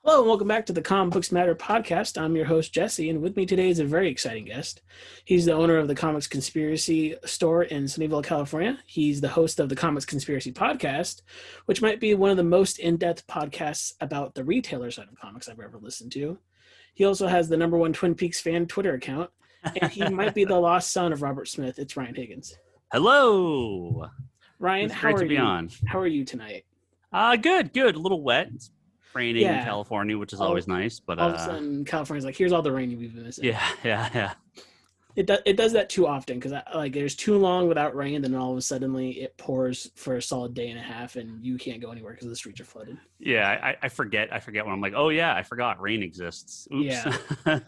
Hello and welcome back to the Comic Books Matter podcast. I'm your host, Jesse, and with me today is a very exciting guest. He's the owner of the Comics Conspiracy store in Sunnyvale, California. He's the host of the Comics Conspiracy podcast, which might be one of the most in-depth podcasts about the retailer side of comics I've ever listened to. He also has the #1 Twin Peaks fan Twitter account, and he might be the lost son of Robert Smith. It's Ryan Higgins. Hello. Ryan, It's how great are to be you? on. How are you tonight? Good. A little wet. It's raining in Yeah. California, which is always nice. But All of a sudden, California's like, here's all the rain we've been missing. yeah. It does that too often because like there's too long without rain, then all of a sudden it pours for a solid day and a half, and you can't go anywhere because the streets are flooded. Yeah, I forget when I'm like, oh yeah, I forgot rain exists. Oops. Yeah.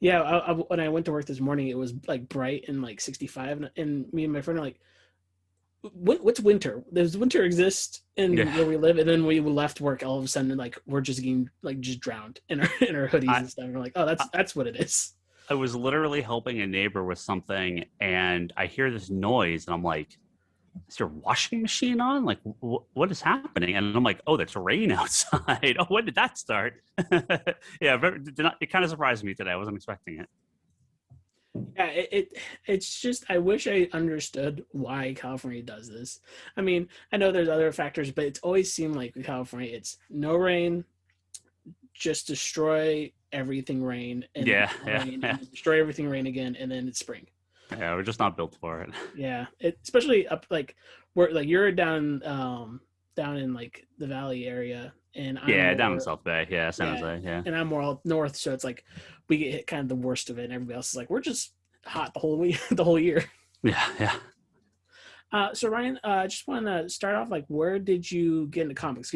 Yeah. When I went to work this morning, it was like bright and like 65, and me and my friend are like, what's winter? Does winter exist in where we live? And then we left work, all of a sudden like we're just getting like just drowned in our hoodies and stuff. And we're like, oh, that's what it is. I was literally helping a neighbor with something, and I hear this noise, and I'm like, is your washing machine on? Like, what is happening? And I'm like, oh, there's rain outside. Oh, when did that start? Yeah, it kind of surprised me today. I wasn't expecting it. Yeah, it's just I wish I understood why California does this. I mean, I know there's other factors, but it's always seemed like with California, it's no rain, just destroy everything rain, and rain, and destroy everything rain again, and then it's spring. Yeah, we're just not built for it. Yeah, especially up like where like you're down in like the Valley area, and I'm down in South Bay, San Jose, and I'm more up north, so it's like we get hit kind of the worst of it, and everybody else is like we're just hot the whole week, the whole year. Yeah. So Ryan, I just want to start off like, where did you get into comics?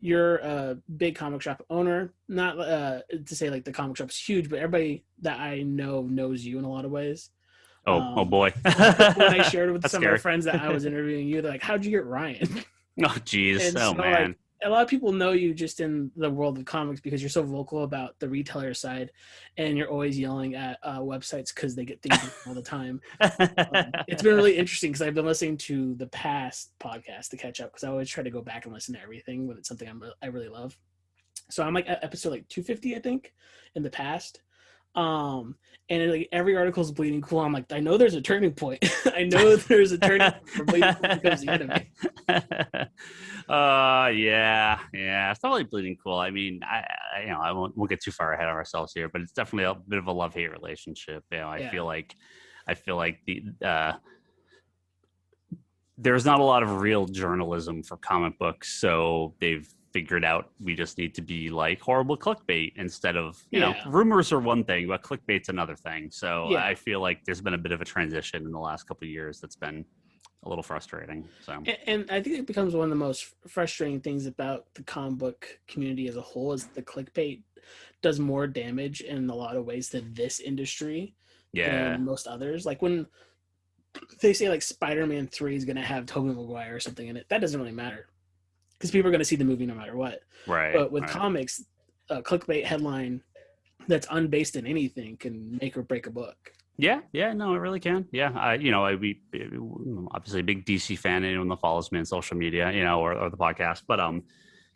You're a big comic shop owner. Not to say like the comic shop's huge, but everybody that I know knows you in a lot of ways. Oh boy. When I shared with some scary. of my friends that I was interviewing you, they're like, "How'd you get Ryan?" Oh geez. So, man. Like, a lot of people know you just in the world of comics because you're so vocal about the retailer side, and you're always yelling at websites because they get things all the time. It's been really interesting because I've been listening to the past podcast to catch up because I always try to go back and listen to everything when it's something I really love. So I'm like at episode like 250, I think, in the past. And like every article is Bleeding Cool. I'm like, I know there's a turning point. I know there's a turning point for Bleeding Cool becomes the enemy. Yeah. It's probably Bleeding Cool. I mean, I won't get too far ahead of ourselves here, but it's definitely a bit of a love-hate relationship. I feel like there's not a lot of real journalism for comic books, so they've figured out we just need to be like horrible clickbait instead of you know, rumors are one thing, but clickbait's another thing. So I feel like there's been a bit of a transition in the last couple of years that's been a little frustrating. So and I think it becomes one of the most frustrating things about the comic book community as a whole is the clickbait does more damage in a lot of ways to this industry than most others. Like when they say like Spider-Man 3 is going to have Tobey Maguire or something in it, that doesn't really matter because people are going to see the movie no matter what. Right. But with comics, a clickbait headline that's unbased in anything can make or break a book. Yeah, no, it really can. Yeah, we obviously a big DC fan. Anyone that follows me on social media, or the podcast, but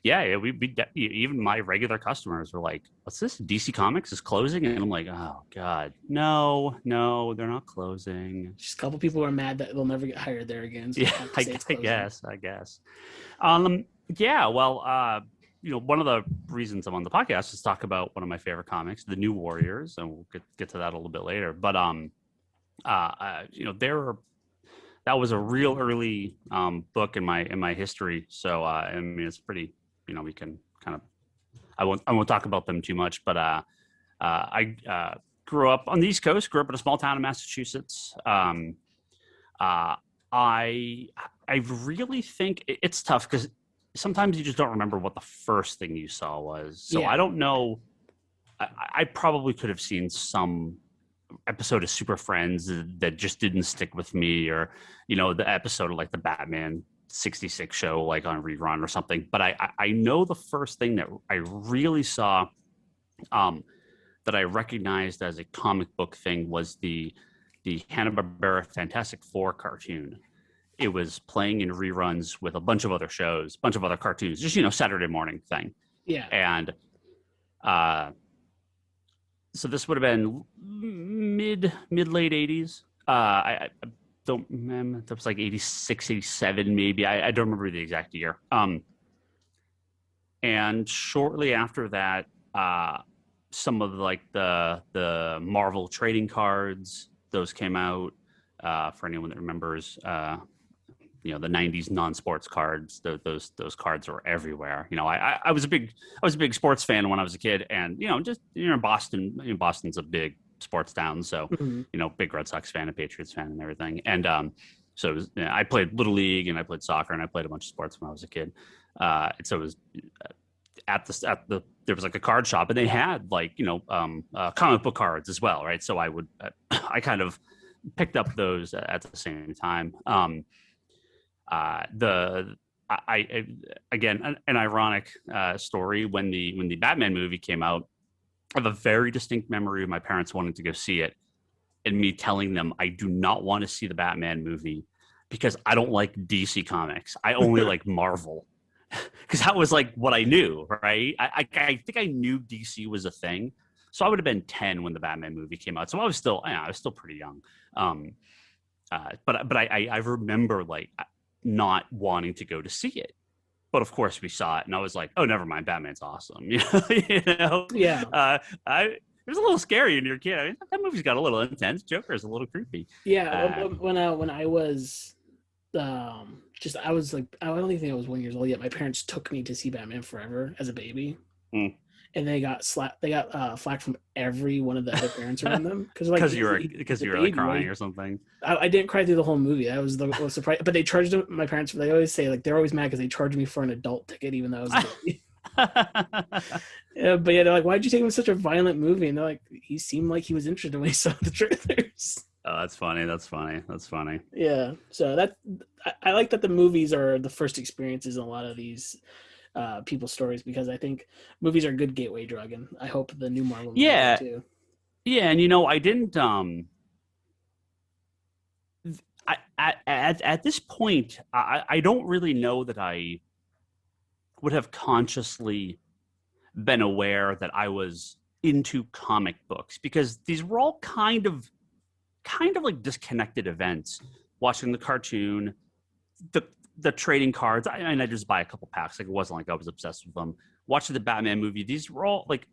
we even my regular customers were like, "What's this? DC Comics is closing?" And I'm like, "Oh God, no, they're not closing." Just a couple people are mad that they'll never get hired there again. So I guess. Well, one of the reasons I'm on the podcast is talk about one of my favorite comics, The New Warriors, and we'll get to that a little bit later. But that was a real early book in my history. So I mean, it's pretty. We can kind of. I won't talk about them too much, but I grew up on the East Coast. Grew up in a small town in Massachusetts. I really think it's tough because sometimes you just don't remember what the first thing you saw was. So I don't know. I probably could have seen some episode of Super Friends that just didn't stick with me, or the episode of like the Batman 66 show like on rerun or something. But I know the first thing that I really saw that I recognized as a comic book thing was the Hanna-Barbera Fantastic Four cartoon. It was playing in reruns with a bunch of other shows, bunch of other cartoons, just Saturday morning thing. Yeah. And So this would have been mid late 80s. I don't remember. That was like 86, 87 maybe. I don't remember the exact year. And shortly after that, some of like the Marvel trading cards, those came out. For anyone that remembers, the 90s non-sports cards, those cards were everywhere. I was a big sports fan when I was a kid, and just in Boston. Boston's a big sports town, so big Red Sox fan and Patriots fan and everything. And so it was, I played Little League and I played soccer and I played a bunch of sports when I was a kid. And so it was there was like a card shop, and they had like comic book cards as well, right? So I kind of picked up those at the same time. Again, an ironic story, when the Batman movie came out, I have a very distinct memory of my parents wanting to go see it and me telling them I do not want to see the Batman movie because I don't like DC comics. I only like Marvel. Because that was like what I knew, right? I think I knew DC was a thing. So I would have been 10 when the Batman movie came out. So I was still pretty young. But I remember like not wanting to go to see it. But of course we saw it, and I was like, oh, never mind, Batman's awesome. Yeah. It was a little scary when you're a kid. I mean, that movie's got a little intense. Joker is a little creepy. Yeah. When I was I was like, I don't even think I was 1 year old yet. My parents took me to see Batman Forever as a baby. And they got flack from every one of the other parents around them because you were like crying, right? Or something. I didn't cry through the whole movie. That was the surprise. But they charged my parents. They always say like they're always mad because they charged me for an adult ticket, even though I was a baby. Yeah, but yeah, they're like, "Why'd you take him to such a violent movie?" And they're like, "He seemed like he was interested when he saw the trailers." Oh, that's funny. Yeah, so I like that the movies are the first experiences in a lot of these people's stories, because I think movies are a good gateway drug, and I hope the new Marvel movie too. Yeah, and I didn't at this point I don't really know that I would have consciously been aware that I was into comic books, because these were all kind of like disconnected events. Watching the cartoon, the trading cards, I just buy a couple packs. Like, it wasn't like I was obsessed with them. Watching the Batman movie, these were all like,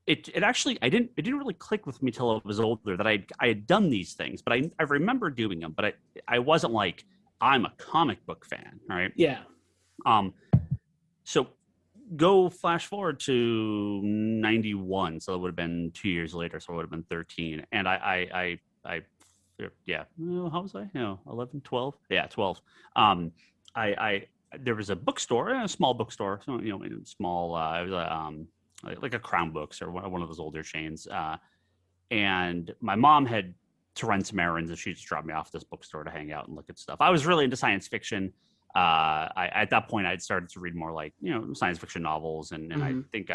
it actually, it didn't really click with me till I was older that I had done these things, but I remember doing them, but I wasn't like, I'm a comic book fan, right? Yeah. So go flash forward to 91. So it would have been 2 years later. So it would have been 13. And yeah, how was I? 11, 12? Yeah, 12. There was a bookstore, a small bookstore, so, small, it was like a Crown Books or one of those older chains. And my mom had to run some errands, and she just dropped me off at this bookstore to hang out and look at stuff. I was really into science fiction. At that point, I'd started to read more like, science fiction novels. And I think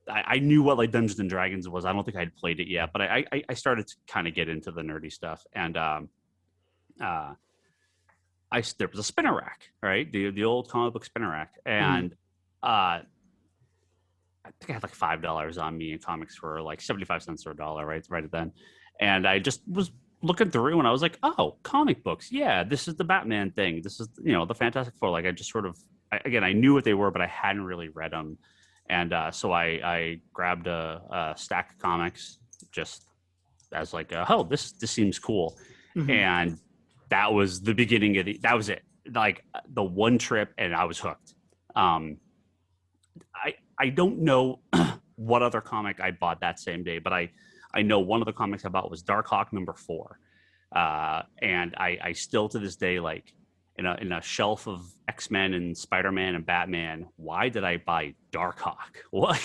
I knew what like Dungeons and Dragons was. I don't think I'd played it yet, but I started to kind of get into the nerdy stuff. And there was a spinner rack, right? The old comic book spinner rack. And I think I had like $5 on me, and comics were like 75 cents or $1, right then. And I just was looking through, and I was like, oh, comic books. Yeah, this is the Batman thing. This is, the Fantastic Four. Like, I just sort of, I knew what they were, but I hadn't really read them. And so I grabbed a stack of comics just as like, oh, this seems cool. And that was the beginning of that was it. Like, the one trip, and I was hooked. I don't know what other comic I bought that same day, but I know one of the comics I bought was Darkhawk #4. And I still to this day, like, in a shelf of X-Men and Spider-Man and Batman, why did I buy Darkhawk? Well,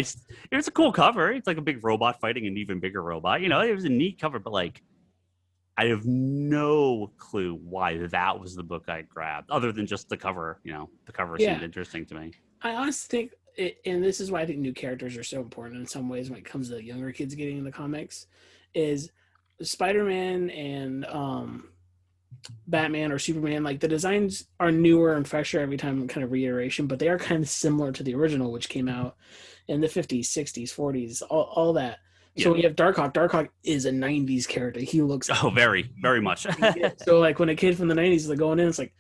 it's a cool cover. It's like a big robot fighting an even bigger robot. It was a neat cover, but like, I have no clue why that was the book I grabbed, other than just the cover. The cover seemed interesting to me. I honestly think, and this is why I think new characters are so important in some ways when it comes to younger kids getting into comics, is Spider-Man and Batman or Superman, like the designs are newer and fresher every time, kind of reiteration, but they are kind of similar to the original, which came out in the 50s, 60s, 40s, all that. So Yeah. when you have Darkhawk, Darkhawk is a 90s character. He looks very, very much. so like when a kid from the 90s is like going in, it's like,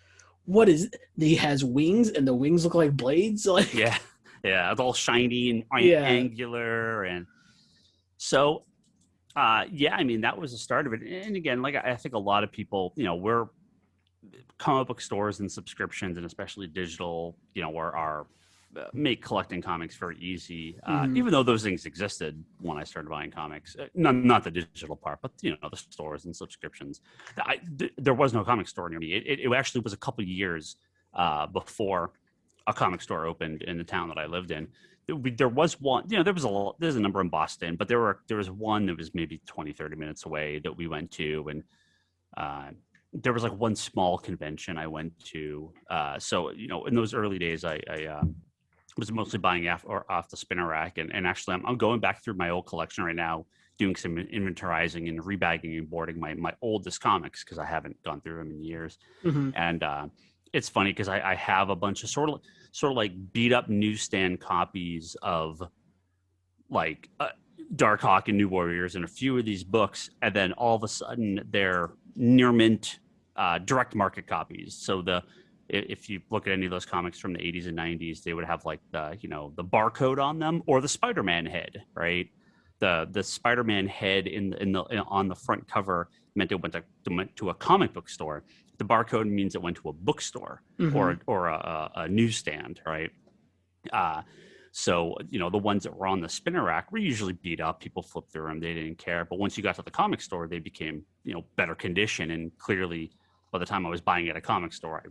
what is it? He has wings and the wings look like blades. Like yeah, it's all shiny and angular, and so yeah, I mean, that was the start of it. And again, like I think a lot of people, we're comic book stores and subscriptions, and especially digital, are make collecting comics very easy. Even though those things existed when I started buying comics, not the digital part, but the stores and subscriptions. There was no comic store near me. It actually was a couple of years before a comic store opened in the town that I lived in. There was one, there's a number in Boston, but there was one that was maybe 20, 30 minutes away that we went to. And there was like one small convention I went to. So, in those early days, I was mostly buying off the spinner rack. And actually I'm going back through my old collection right now, doing some inventorizing and rebagging and boarding my oldest comics, because I haven't gone through them in years. And it's funny because I have a bunch of sort of like beat up newsstand copies of like Darkhawk and New Warriors and a few of these books, and then all of a sudden they're near mint direct market copies. So if you look at any of those comics from the 80s and 90s, they would have like the barcode on them, or the Spider-Man head, right? The Spider-Man head on the front cover meant it went to a comic book store. The barcode means it went to a bookstore or a newsstand, right? So, the ones that were on the spinner rack were usually beat up. People flipped through them. They didn't care. But once you got to the comic store, they became, better condition. And clearly, by the time I was buying at a comic store,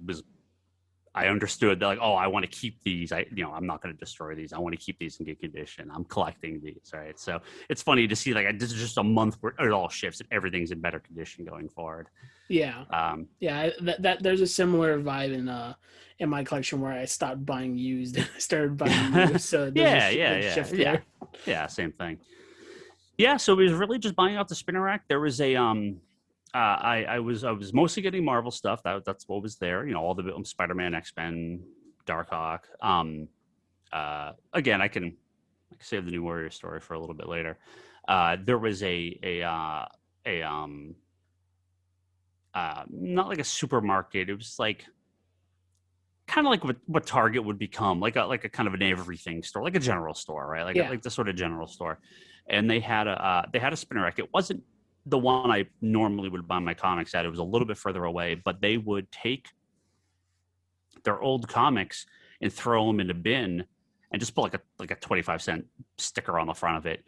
I understood that, like, oh, I want to keep these. I'm not going to destroy these. I want to keep these in good condition. I'm collecting these, right? So it's funny to see, like, this is just a month where it all shifts and everything's in better condition going forward. Yeah. That there's a similar vibe in my collection where I stopped buying used and I started buying new. So yeah, same thing. Yeah, so it was really just buying off the spinner rack. There was a I was mostly getting Marvel stuff. That's what was there. All the Spider-Man, X-Men, Darkhawk. Again, I can save the New Warrior story for a little bit later. There was not like a supermarket. It was like kind of like what Target would become, like a kind of an everything store, like a general store, right? Like the sort of general store. And they had a spinner rack. It wasn't the one I normally would buy my comics at. It was a little bit further away, but they would take their old comics and throw them in a bin and just put like a 25-cent sticker on the front of it.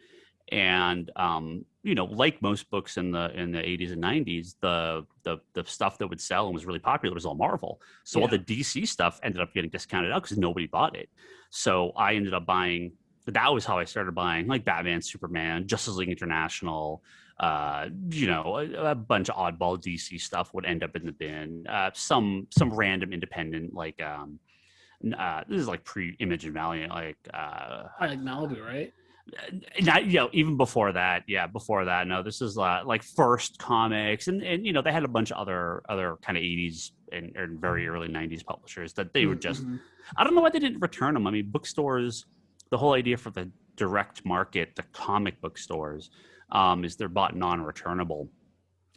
And like most books in the 80s and 90s, the stuff that would sell and was really popular was all Marvel. So all the DC stuff ended up getting discounted out because nobody bought it. So I ended up buying. That was how I started buying, like, Batman, Superman, Justice League International. A bunch of oddball DC stuff would end up in the bin. Some random independent, like this is like pre-Image and Valiant, like I like Malibu, right? Even before that, no, this is like First Comics, and they had a bunch of other kind of 80s and very early 90s publishers that they would just, I don't know why they didn't return them. I mean, bookstores, the whole idea for the direct market, the comic book stores, is they're bought non-returnable.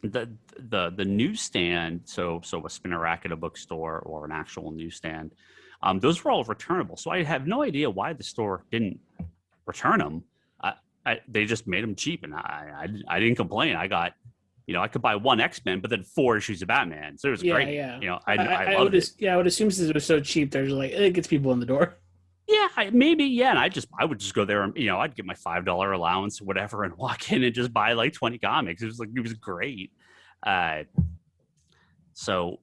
The newsstand, so a spinner rack at a bookstore or an actual newsstand, those were all returnable. So I have no idea why the store didn't return them. They just made them cheap, and I didn't complain. I got, I could buy one X-Men, but then 4 issues of Batman, so it was great. I loved it. I would assume since it was so cheap, there's like, it gets people in the door. Yeah, maybe. Yeah, and I would just go there and I'd get my $5 allowance or whatever and walk in and just buy like 20 comics. It was great. So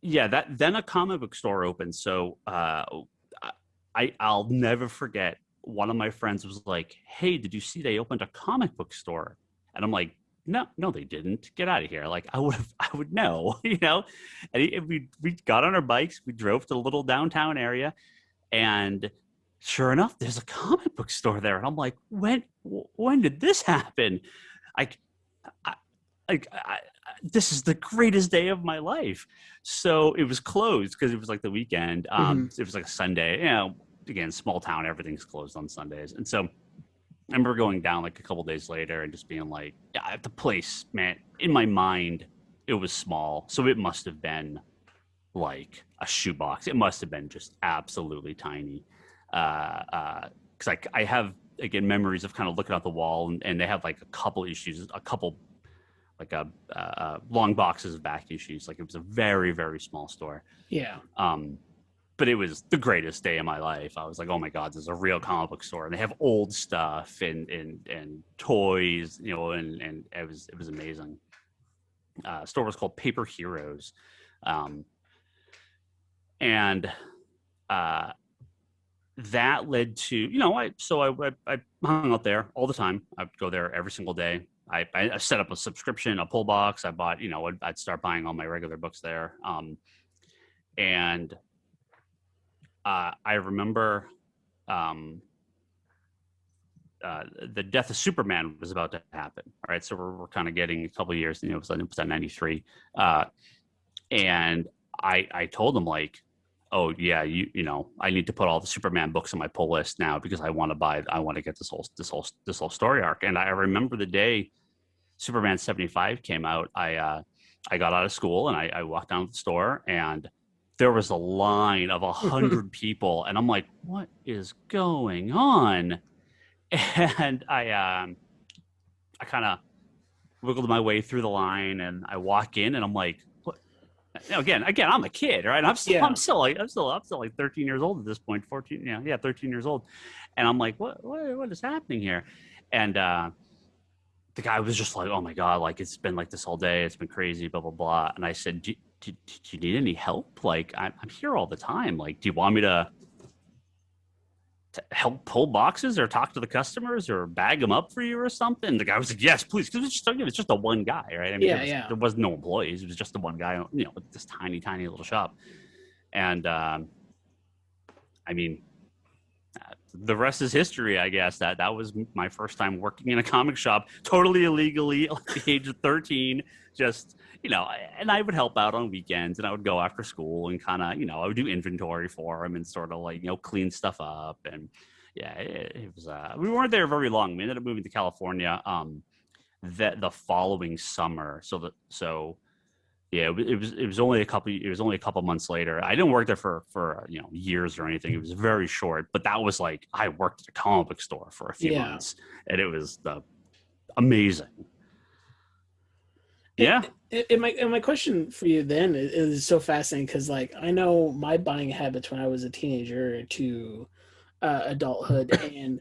yeah, then a comic book store opened. So I'll never forget. One of my friends was like, "Hey, did you see they opened a comic book store?" And I'm like, No, they didn't. Get out of here. Like, I would know, And we got on our bikes. We drove to the little downtown area. And sure enough, there's a comic book store there. And I'm like, when did this happen? this is the greatest day of my life. So it was closed because it was like the weekend. It was like a Sunday. You know, again, small town, everything's closed on Sundays. And so I remember going down like a couple days later and just being like, yeah, the place, man, in my mind, it was small. So it must have been like a shoebox. It must have been just absolutely tiny. Because I have, again, memories of kind of looking out the wall, and they have like a couple issues, like long boxes of back issues. Like it was a very, very small store. Yeah. But it was the greatest day of my life. I was like, oh my God, there's a real comic book store, and they have old stuff and toys, you know, and it was amazing. Store was called Paper Heroes. And that led to, you know, I hung out there all the time. I'd go there every single day. I set up a subscription, a pull box. I bought, you know, I'd start buying all my regular books there. And I remember the death of Superman was about to happen. All right. So we're kind of getting a couple of years, you know, it was at 93. And I told him, like, oh yeah, you know, I need to put all the Superman books on my pull list now because I want to get this whole story arc. And I remember the day Superman 75 came out, I got out of school and I walked down to the store, and there was a line of 100 people, and I'm like, what is going on? And I kind of wiggled my way through the line, and I walk in, and I'm like, Again, I'm a kid, right? I'm still like 13 years old at this point, 14, 13 years old. And I'm like, what is happening here? And the guy was just like, oh my God, like it's been like this all day. It's been crazy, blah, blah, blah. And I said, do you need any help? Like, I'm here all the time. Like, do you want me to help pull boxes or talk to the customers or bag them up for you or something? The guy was like, yes, please. Because it's just the one guy, right? I mean, there was no employees. It was just the one guy, you know, with this tiny, tiny little shop. And I mean, the rest is history, I guess. That was my first time working in a comic shop, totally illegally at the age of 13. Just, you know, and I would help out on weekends, and I would go after school and kind of, you know, I would do inventory for them and sort of like, you know, clean stuff up. And yeah, it was, we weren't there very long. We ended up moving to California the following summer. So yeah, it was only a couple months later. I didn't work there for you know, years or anything. It was very short, but that was like, I worked at a comic book store for a few months, and it was amazing. Yeah. And my question for you then is so fascinating, because like I know my buying habits when I was a teenager to adulthood, and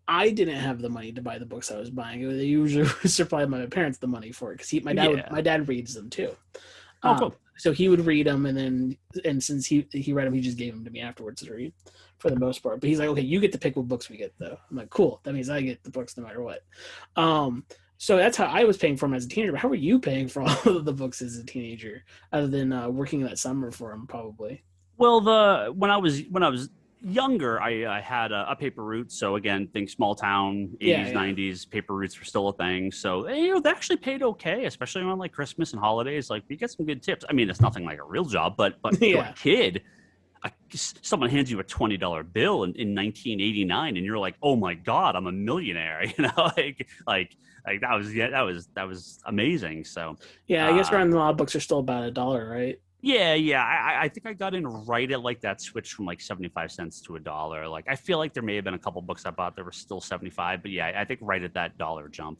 I didn't have the money to buy the books I was buying. They usually supplied my parents the money for it, because my dad reads them too. Oh, cool. So he would read them, and since he read them, he just gave them to me afterwards to read for the most part. But he's like, okay, you get to pick what books we get though. I'm like, cool. That means I get the books no matter what. So that's how I was paying for them as a teenager. But how were you paying for all of the books as a teenager, other than working that summer for them, probably? Well, when I was younger, I had a paper route. So again, think small town, 80s, 90s, paper routes were still a thing. So, you know, they actually paid okay, especially around like Christmas and holidays. Like, we get some good tips. I mean, it's nothing like a real job, but you're a kid. Someone hands you a $20 bill in 1989, and you're like, oh my God, I'm a millionaire. You know, like that was amazing. So yeah, I guess around a lot of books are still about $1, right? Yeah. I think I got in right at like that switch from like 75 cents to $1. Like, I feel like there may have been a couple books I bought that were still 75, but yeah, I think right at that dollar jump.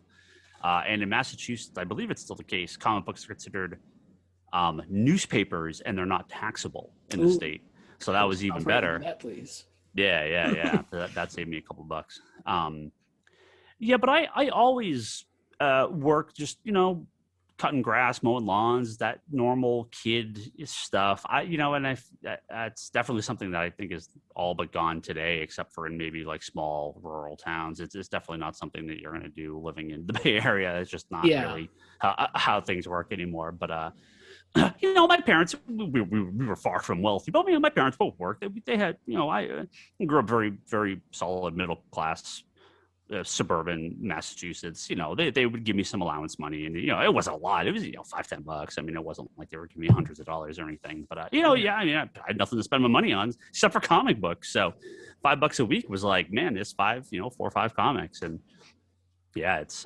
And in Massachusetts, I believe it's still the case, comic books are considered newspapers, and they're not taxable in the state. So that was even better. That, please. Yeah. that saved me a couple bucks. Yeah, but I always work just, you know, cutting grass, mowing lawns, that normal kid stuff. That's definitely something that I think is all but gone today, except for in maybe like small rural towns. It's definitely not something that you're going to do living in the Bay Area. It's just not really how things work anymore. But you know, my parents, we were far from wealthy, but you know, my parents both worked. They had, you know, I grew up very, very solid middle class suburban Massachusetts, they would give me some allowance money, and it wasn't a lot. It was $5-10. I mean, it wasn't like they were giving me hundreds of dollars or anything. But I had nothing to spend my money on except for comic books. So $5 a week was like, man, it's 4 or 5 comics, and yeah, it's.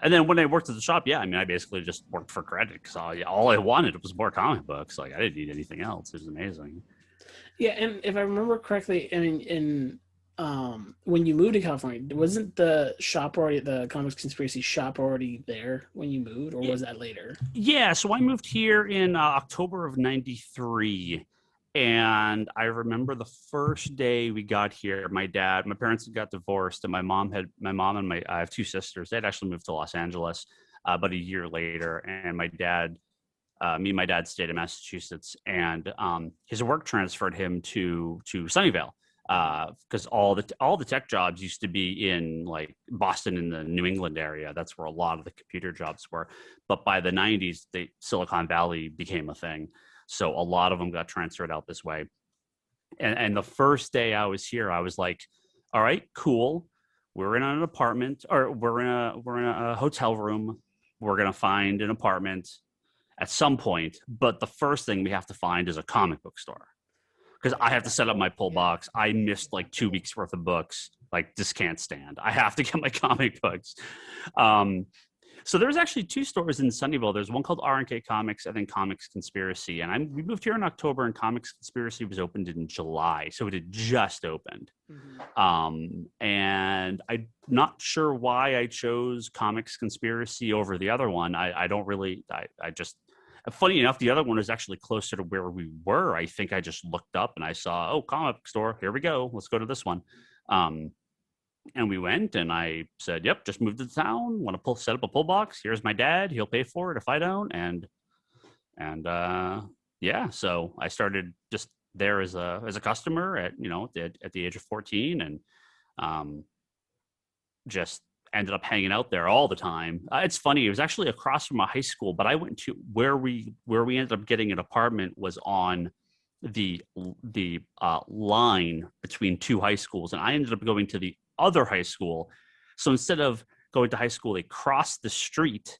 And then when I worked at the shop, I basically just worked for credit because all I wanted was more comic books. Like I didn't need anything else. It was amazing. Yeah, and if I remember correctly, I mean, when you moved to California, wasn't the Comics Conspiracy shop already there when you moved, or was that later? Yeah, so I moved here in October of '93, and I remember the first day we got here. My parents had got divorced, and my mom and I have 2 sisters. They'd actually moved to Los Angeles about a year later, and me and my dad stayed in Massachusetts, and his work transferred him to Sunnyvale because all the tech jobs used to be in like Boston and the New England area. That's where a lot of the computer jobs were. But by the 90s, Silicon Valley became a thing. So a lot of them got transferred out this way. And the first day I was here, I was like, all right, cool. We're in an apartment, or we're in a hotel room. We're going to find an apartment at some point, but the first thing we have to find is a comic book store because I have to set up my pull box. I missed like 2 weeks worth of books. Like, this can't stand. I have to get my comic books. So there's actually 2 stores in Sunnyvale. There's one called R&K Comics and then Comics Conspiracy. And we moved here in October, and Comics Conspiracy was opened in July. So it had just opened. Mm-hmm. And I'm not sure why I chose Comics Conspiracy over the other one. I just, funny enough, the other one is actually closer to where we were. I think I just looked up and I saw, comic store, here we go. Let's go to this one. And we went, and I said, yep, just moved to town. Want to set up a pull box. Here's my dad. He'll pay for it if I don't. So I started just there as a customer at the age of 14, and just ended up hanging out there all the time. It's funny. It was actually across from a high school, but I went to where we ended up getting an apartment was on the line between 2 high schools, and I ended up going to the other high school. So instead of going to high school, they crossed the street.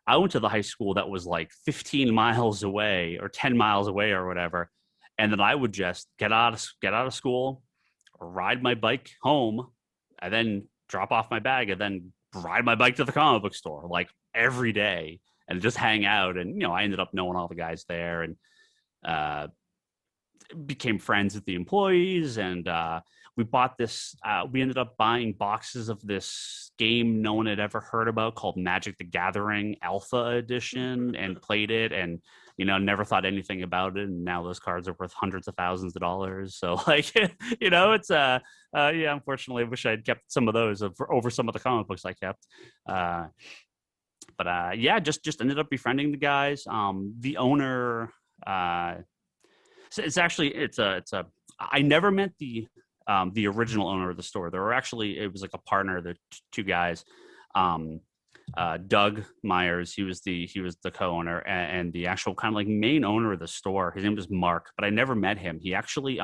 I went to the high school that was like 15 miles away or 10 miles away or whatever. And then I would just get out of school, ride my bike home, and then drop off my bag, and then ride my bike to the comic book store like every day and just hang out. And, I ended up knowing all the guys there, and became friends with the employees. And we bought this, we ended up buying boxes of this game no one had ever heard about called Magic the Gathering Alpha Edition, and played it, and never thought anything about it. And now those cards are worth hundreds of thousands of dollars. So like, it's unfortunately I wish I'd kept some of those over some of the comic books I kept. Just ended up befriending the guys. The owner, I never met the original owner of the store. It was like a partner, the 2 guys. Doug Myers, he was the co-owner, and the actual kind of like main owner of the store. His name was Mark, but I never met him. He actually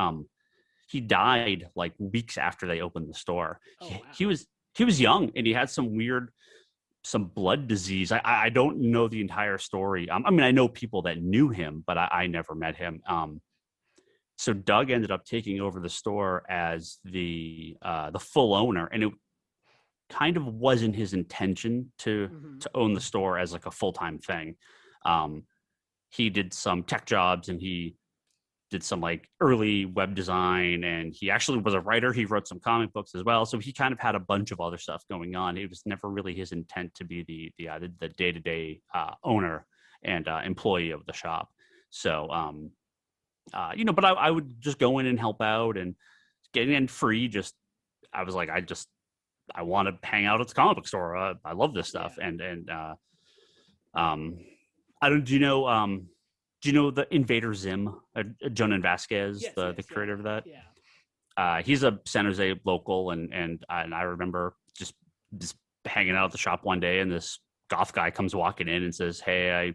he died like weeks after they opened the store. Oh, wow. He was young, and he had some blood disease. I don't know the entire story. I know people that knew him, but I never met him. So Doug ended up taking over the store as the full owner, and it kind of wasn't his intention to own the store as like a full-time thing. He did some tech jobs, and he did some like early web design, and he actually was a writer. He wrote some comic books as well. So he kind of had a bunch of other stuff going on. It was never really his intent to be the day-to-day owner and employee of the shop. So, but I would just go in and help out, and getting in free. I was like, I want to hang out at the comic book store. I love this stuff. And do you know the Invader Zim, Jonan Vasquez, the creator of that? Yeah. He's a San Jose local, and I remember just hanging out at the shop one day, and this goth guy comes walking in and says, "Hey, I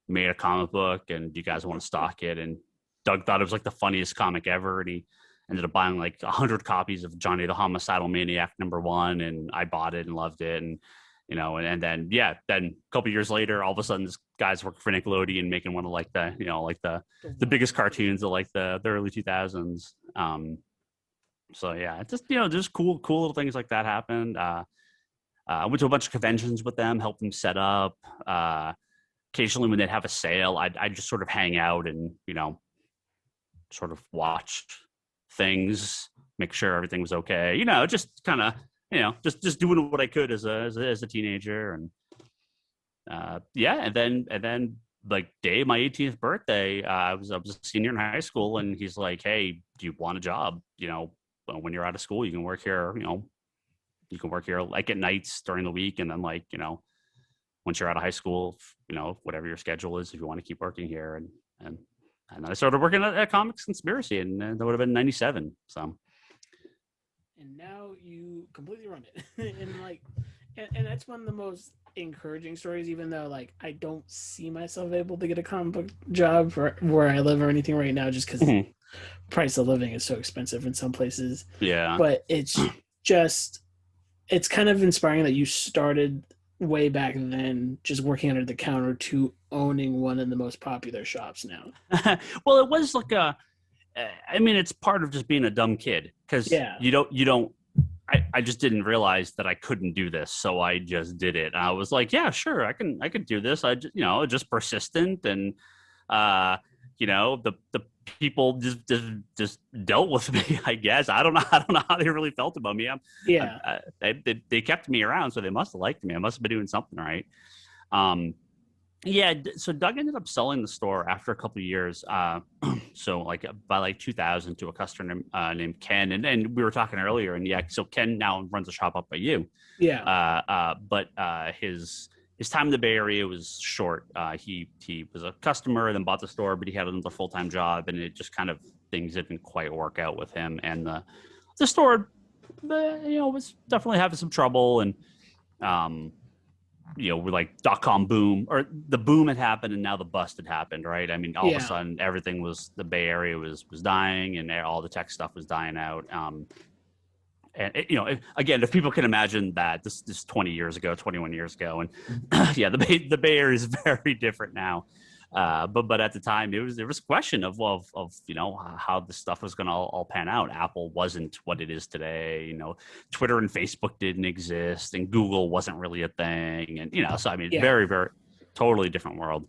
made a comic book, and do you guys want to stock it?" And Doug thought it was like the funniest comic ever, and he ended up buying like 100 copies of Johnny the Homicidal Maniac #1, and I bought it and loved it. And and then then a couple years later, all of a sudden, this guy's working for Nickelodeon, making one of like the biggest cartoons of like the early 2000s. So yeah, it's just just cool little things like that happened. I went to a bunch of conventions with them, helped them set up. Occasionally, when they'd have a sale, I'd just sort of hang out and sort of watch things, make sure everything was okay. Just kind of just doing what I could as a teenager. And and then like day of my 18th birthday, I was a senior in high school, and he's like, "Hey, do you want a job? When you're out of school, you can work here. You can work here like at nights during the week, and then like once you're out of high school, whatever your schedule is, if you want to keep working here." And then I started working at Comics Conspiracy, and that would have been 97. So. And now you completely run it, and that's one of the most encouraging stories. Even though like I don't see myself able to get a comic book job for where I live or anything right now, just because price of living is so expensive in some places. Yeah. But it's kind of inspiring that you started way back then, just working under the counter, to owning one of the most popular shops now. Well, it was like it's part of just being a dumb kid, because I just didn't realize that I couldn't do this, so I just did it. I was like, yeah, sure, I can do this. I just persistent, and the people just dealt with me, I guess. I don't know how they really felt about me. They kept me around, so they must have liked me. I must have been doing something right. So Doug ended up selling the store after a couple of years. So like by like 2000 to a customer named Ken, and we were talking earlier, and so Ken now runs a shop up by you. But his time in the Bay Area was short. He was a customer, then bought the store, but he had another full-time job, and it just kind of, things didn't quite work out with him, and the store was definitely having some trouble. And we're like .com boom, or the boom had happened, and now the bust had happened, right? I mean, all of a sudden, everything the Bay Area was dying, and all the tech stuff was dying out. And again, if people can imagine that this 20 years ago, 21 years ago, and the Bay Area is very different now. But at the time, there was a question of how this stuff was going to all pan out. Apple wasn't what it is today. Twitter and Facebook didn't exist, and Google wasn't really a thing. And so I mean, very, very totally different world.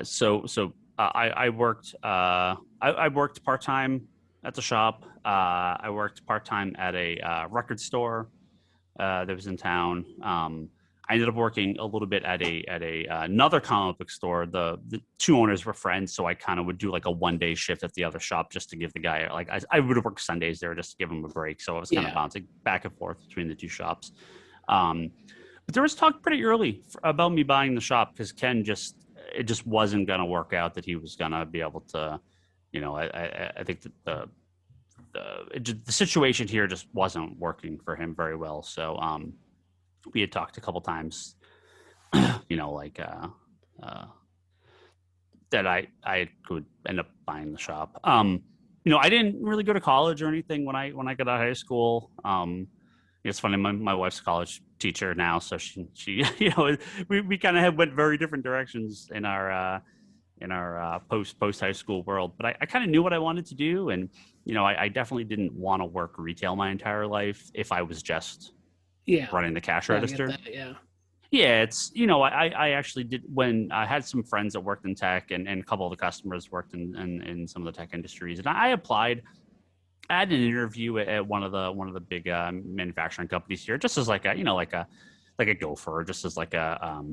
So I worked I worked part-time at the shop. I worked part-time at a record store that was in town. I ended up working a little bit at another comic book store. The two owners were friends, so I kind of would do like a one-day shift at the other shop just to give the guy, like, I would work Sundays there just to give him a break. So I was kind of bouncing back and forth between the two shops. But there was talk pretty early about me buying the shop, because Ken it just wasn't going to work out, that he was going to be able to, I think that the situation here just wasn't working for him very well. So we had talked a couple times, that I could end up buying the shop. I didn't really go to college or anything when I got out of high school. It's funny, my wife's a college teacher now, so she we kind of went very different directions in our post high school world. But I kind of knew what I wanted to do, and I definitely didn't want to work retail my entire life if I was just running the cash register. It's I actually did, when I had some friends that worked in tech, and a couple of the customers worked in some of the tech industries, and I applied. I had an interview at one of the big manufacturing companies here, just as like a gopher, just as like a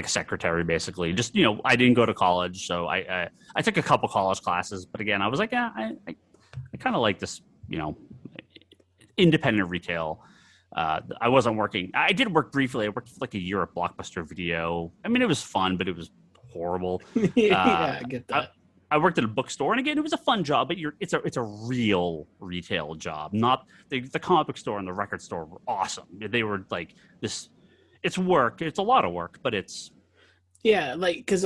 secretary, basically. Just I didn't go to college, so I took a couple college classes, but again, I was like, I kind of like this independent retail. I wasn't working. I did work briefly. I worked for like a year at Blockbuster Video. I mean, it was fun, but it was horrible. I get that. I worked at a bookstore, and again, it was a fun job, but it's a real retail job. Not the comic book store and the record store were awesome. They were like this. It's work. It's a lot of work, but it's Yeah, like because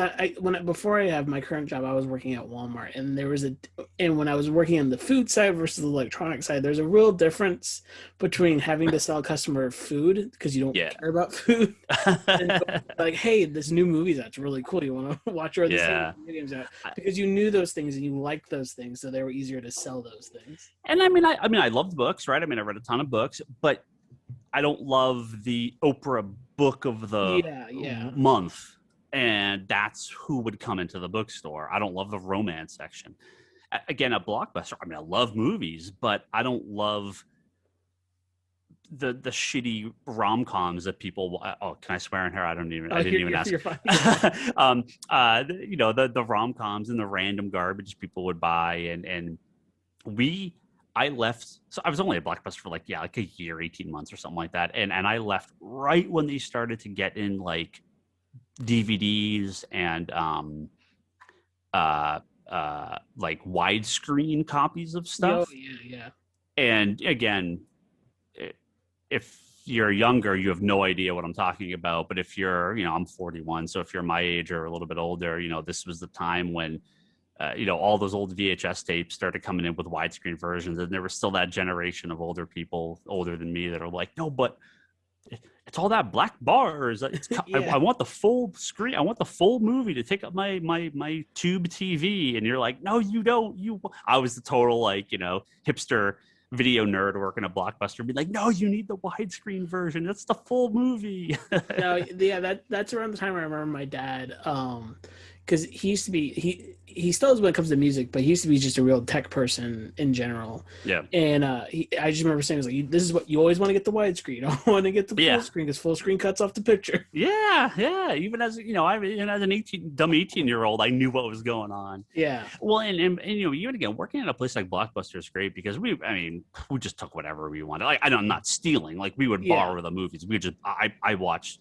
before I have my current job, I was working at Walmart, and when I was working on the food side versus the electronic side, there's a real difference between having to sell customer food because you don't Yeah. care about food, and like, hey, this new movie that's really cool. You want to watch, or this Yeah. new game's out, because you knew those things and you liked those things, so they were easier to sell those things. And I loved books, right? I mean, I read a ton of books, but I don't love the Oprah book of the Yeah. month. And that's who would come into the bookstore. I don't love the romance section. Again, a Blockbuster. I mean, I love movies, but I don't love the shitty rom-coms that people. Oh, can I swear in here? I didn't even ask. You're fine. The rom-coms and the random garbage people would buy, and I left. So I was only at Blockbuster for like a year, 18 months or something like that, and I left right when they started to get in like DVDs and like widescreen copies of stuff. Oh yeah. And again, if you're younger, you have no idea what I'm talking about. But if you're, I'm 41, so if you're my age or a little bit older, this was the time when all those old VHS tapes started coming in with widescreen versions, and there was still that generation of older people, older than me, that are like, no, but it's all that black bars. I want the full screen. I want the full movie to take up my tube TV. And you're like, no, you don't. I was the total hipster video nerd working at Blockbuster, be like, no, you need the widescreen version. That's the full movie. No, yeah, that's around the time I remember my dad, because he used to be he still is when it comes to music, but he used to be just a real tech person in general. Yeah. And I just remember saying, like, this is what you always want to get, the widescreen. You don't want to get the full screen because full screen cuts off the picture. Yeah. Even as as an 18-year-old, I knew what was going on. Yeah. Well, and even again, working at a place like Blockbuster is great because we just took whatever we wanted. Like, I'm not stealing. Like, we would borrow the movies. I watched.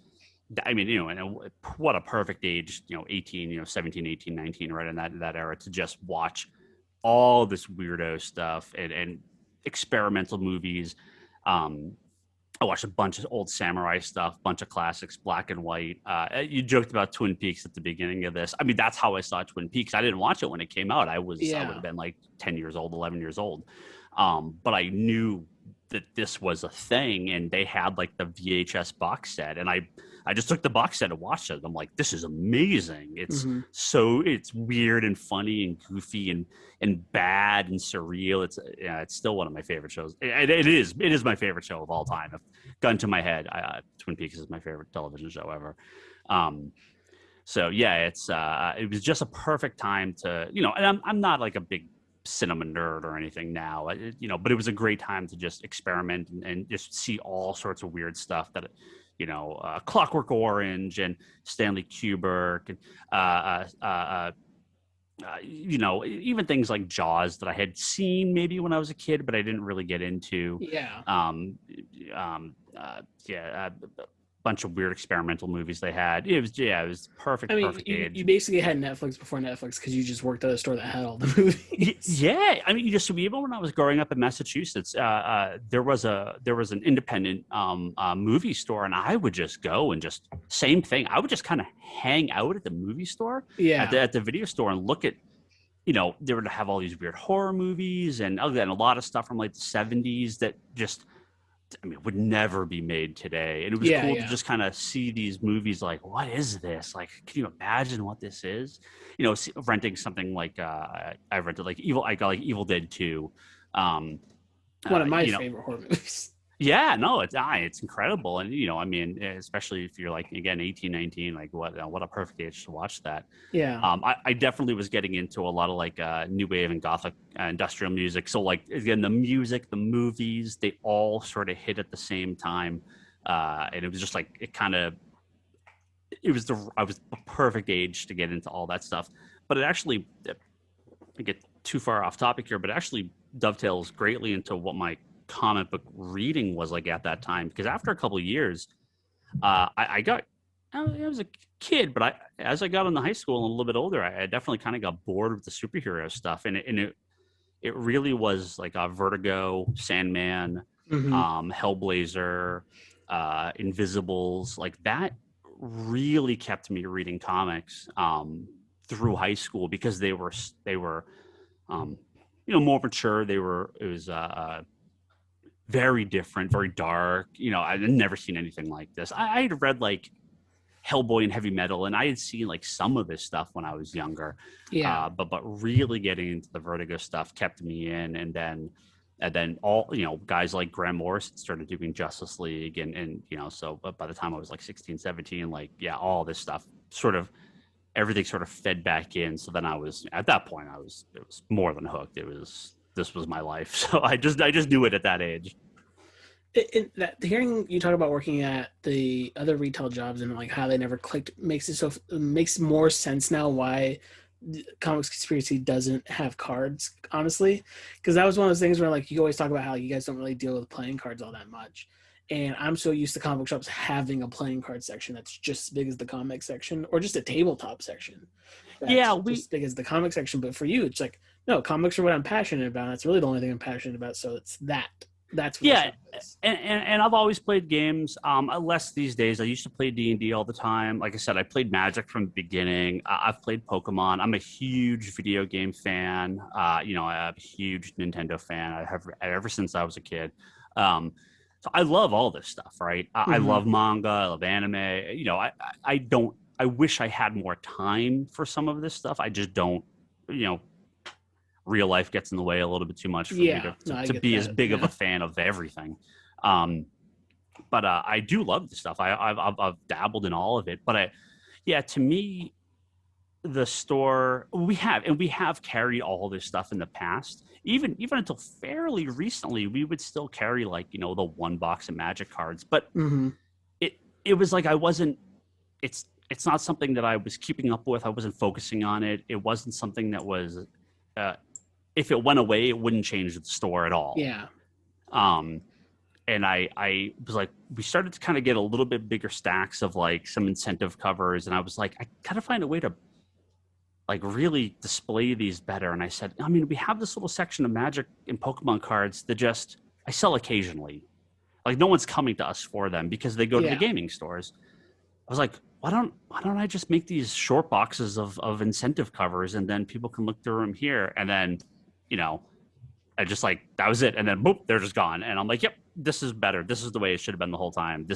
And what a perfect age, 18, 17, 18, 19, right in that era, to just watch all this weirdo stuff and experimental movies. I watched a bunch of old samurai stuff, bunch of classics, black and white. You joked about Twin Peaks at the beginning of this. I mean, that's how I saw Twin Peaks. I didn't watch it when it came out. I would have been like 10 years old, 11 years old. But I knew that this was a thing, and they had like the VHS box set, and I just took the box set and watched it. I'm like, this is amazing. It's it's weird and funny and goofy and bad and surreal. It's still one of my favorite shows. It is my favorite show of all time. Gun to my head, Twin Peaks is my favorite television show ever. It was just a perfect time to, and I'm not like a big cinema nerd or anything now, but it was a great time to just experiment and just see all sorts of weird stuff that, Clockwork Orange and Stanley Kubrick and, even things like Jaws that I had seen maybe when I was a kid, but I didn't really get into. Bunch of weird experimental movies they had. It was perfect. Perfect age. You basically had Netflix before Netflix because you just worked at a store that had all the movies. Yeah, I mean, even when I was growing up in Massachusetts, there was an independent movie store, and I would just go and just same thing. I would just kind of hang out at the movie store, at the video store, and look at. They would have all these weird horror movies and a lot of stuff from like the 70s that just. Would never be made today. And it was cool to just kind of see these movies like, what is this? Like, can you imagine what this is? Renting something like, I rented like I got like Evil Dead 2. One of my favorite horror movies. Yeah, no, it's incredible. And, especially if you're like, again, 18, 19, like what a perfect age to watch that. Yeah. I definitely was getting into a lot of like new wave and gothic industrial music. So like, again, the music, the movies, they all sort of hit at the same time. And it was just like, I was the perfect age to get into all that stuff. But it actually, I get too far off topic here, but it actually dovetails greatly into what my comic book reading was like at that time, because after a couple of years I was a kid, but as I got into high school and a little bit older, I definitely kind of got bored with the superhero stuff, and it really was like a Vertigo, Sandman, Hellblazer, Invisibles, like that really kept me reading comics through high school, because they were more mature. It was very different, very dark. I'd never seen anything like this. I had read like Hellboy and heavy metal, and I had seen like some of this stuff when I was younger. Yeah. But really getting into the Vertigo stuff kept me in, and then all guys like Grant Morrison started doing Justice League, and so by the time I was like 16, 17, like all this stuff everything sort of fed back in. So then at that point it was more than hooked. This was my life. So I just knew it at that age. Hearing you talk about working at the other retail jobs and like how they never clicked makes more sense now why Comics Conspiracy doesn't have cards, honestly, because that was one of those things where like you always talk about how you guys don't really deal with playing cards all that much, and I'm so used to comic shops having a playing card section that's just as big as the comic section, or just a tabletop section that's just as big as the comic section. But for you, it's like, no, comics are what I'm passionate about. That's really the only thing I'm passionate about. So it's that's what and I've always played games, less these days. I used to play D&D all the time. Like I said, I played Magic from the beginning. I've played Pokemon. I'm a huge video game fan. I'm a huge Nintendo fan. I have ever since I was a kid. So I love all this stuff, right? I love manga, I love anime. I wish I had more time for some of this stuff. I just don't. Real life gets in the way a little bit too much for me to be as big of a fan of everything. But I do love the stuff. I've dabbled in all of it. But to me, the store we have carried all this stuff in the past. Even until fairly recently, we would still carry like the one box of Magic cards. But it was like I wasn't. It's not something that I was keeping up with. I wasn't focusing on it. It wasn't something that was. If it went away, it wouldn't change the store at all. Yeah. And I was like, we started to kind of get a little bit bigger stacks of like some incentive covers. And I was like, I gotta find a way to like really display these better. And I said, we have this little section of Magic and Pokemon cards that I sell occasionally. Like no one's coming to us for them because they go to the gaming stores. I was like, why don't I just make these short boxes of incentive covers, and then people can look through them here, and then I just like, that was it, and then boop, they're just gone. And I'm like, yep, this is better. This is the way it should have been the whole time.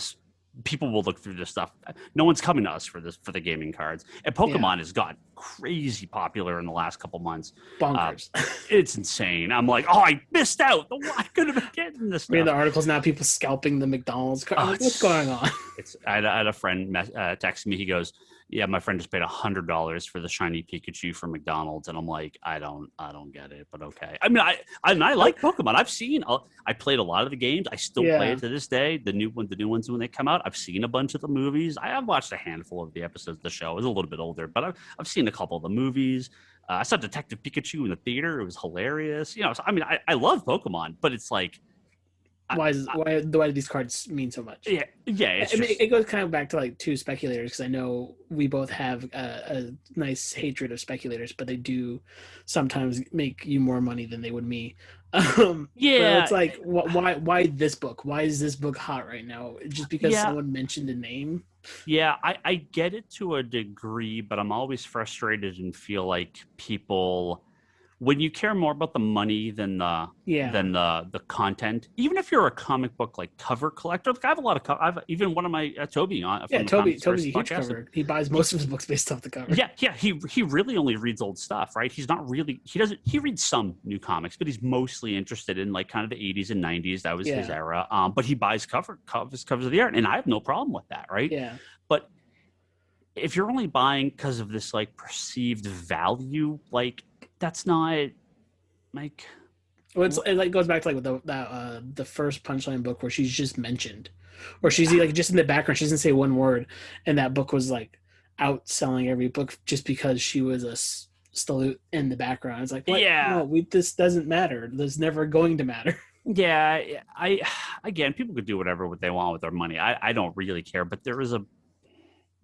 People will look through this stuff. No one's coming to us for the gaming cards. And Pokemon has got crazy popular in the last couple months. Bonkers. It's insane. I'm like, I missed out. I could have been getting this stuff. Reading the articles now, people scalping the McDonald's card. What's going on? I had a friend text me. He goes, yeah, my friend just paid $100 for the shiny Pikachu from McDonald's, and I'm like, I don't get it, but okay. I like Pokemon. I played a lot of the games. I still play it to this day. The new ones when they come out. I've seen a bunch of the movies. I have watched a handful of the episodes of the show. It was a little bit older, but I've seen a couple of the movies. I saw Detective Pikachu in the theater. It was hilarious. So, I love Pokemon, but it's like, why do these cards mean so much? Yeah. It goes kind of back to like two speculators, because I know we both have a nice hatred of speculators, but they do sometimes make you more money than they would me. But it's like, why this book? Why is this book hot right now? Just because someone mentioned a name? Yeah, I get it to a degree, but I'm always frustrated and feel like people, when you care more about the money than the content, even if you're a comic book like cover collector, like I have a lot of I've even one of my Toby's a huge cover. He buys most of his books based off the cover. Yeah. He really only reads old stuff, right? He reads some new comics, but he's mostly interested in like kind of the 80s and 90s. That was his era. But he buys covers of the art, and I have no problem with that, right? Yeah. But if you're only buying because of this like perceived value, like, that's not like. Well, it like goes back to like the first Punchline book where she's just mentioned, or she's like just in the background. She doesn't say one word, and that book was like outselling every book just because she was a salute in the background. It's like, what? No, this doesn't matter. This is never going to matter. Yeah, again, people could do whatever they want with their money. I don't really care, but there is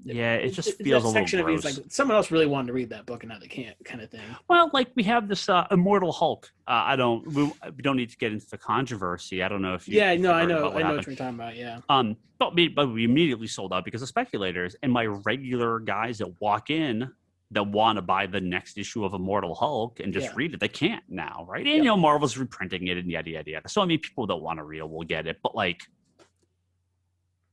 Yeah, it just feels a little gross. It's like someone else really wanted to read that book and now they can't, kind of thing. Well, like we have this Immortal Hulk. We don't need to get into the controversy. I don't know if you. Yeah, no, I know what you're talking about. Yeah. But we immediately sold out because of speculators and my regular guys that walk in that want to buy the next issue of Immortal Hulk and just read it. They can't now, right? And Marvel's reprinting it and yada yada yada. So I mean, people that want to read it will get it, but like.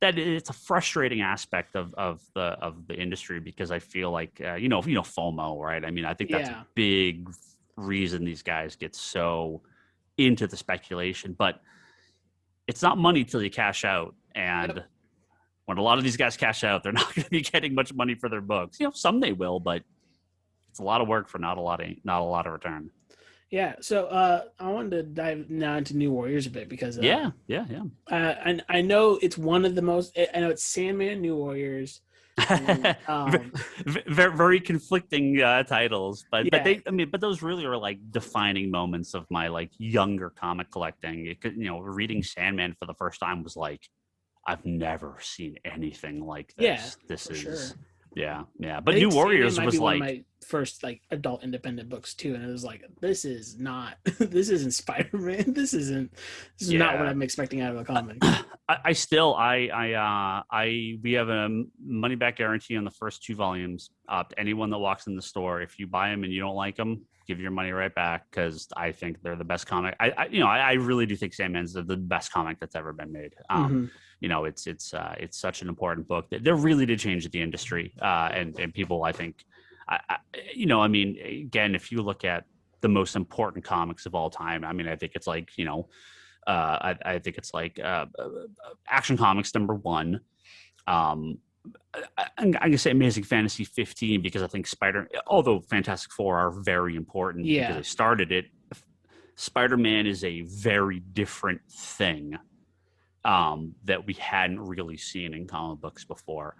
That it's a frustrating aspect of the industry because I feel like FOMO, right? I mean, I think that's a big reason these guys get so into the speculation, but it's not money till you cash out, and when a lot of these guys cash out, they're not going to be getting much money for their books. Some they will, but it's a lot of work for not a lot of return. Yeah, so I wanted to dive now into New Warriors a bit because and I know it's one of the most. I know it's Sandman, New Warriors, and, very conflicting titles, but those really are like defining moments of my like younger comic collecting. Reading Sandman for the first time was like, I've never seen anything like this. Yeah, this is. Sure. Yeah. But New Warriors was like one of my first like adult independent books too, and it was like, this isn't Spider-Man. This is not what I'm expecting out of a comic. We have a money back guarantee on the first 2 volumes. Anyone that walks in the store, if you buy them and you don't like them, give your money right back because I think they're the best comic. I really do think Sandman's the best comic that's ever been made. It's such an important book that really did change the industry and people. I think, again, if you look at the most important comics of all time, I mean, I think it's like I think it's like Action Comics #1. I'm gonna say Amazing Fantasy 15 because I think although Fantastic Four are very important because they started it, Spider-Man is a very different thing that we hadn't really seen in comic books before.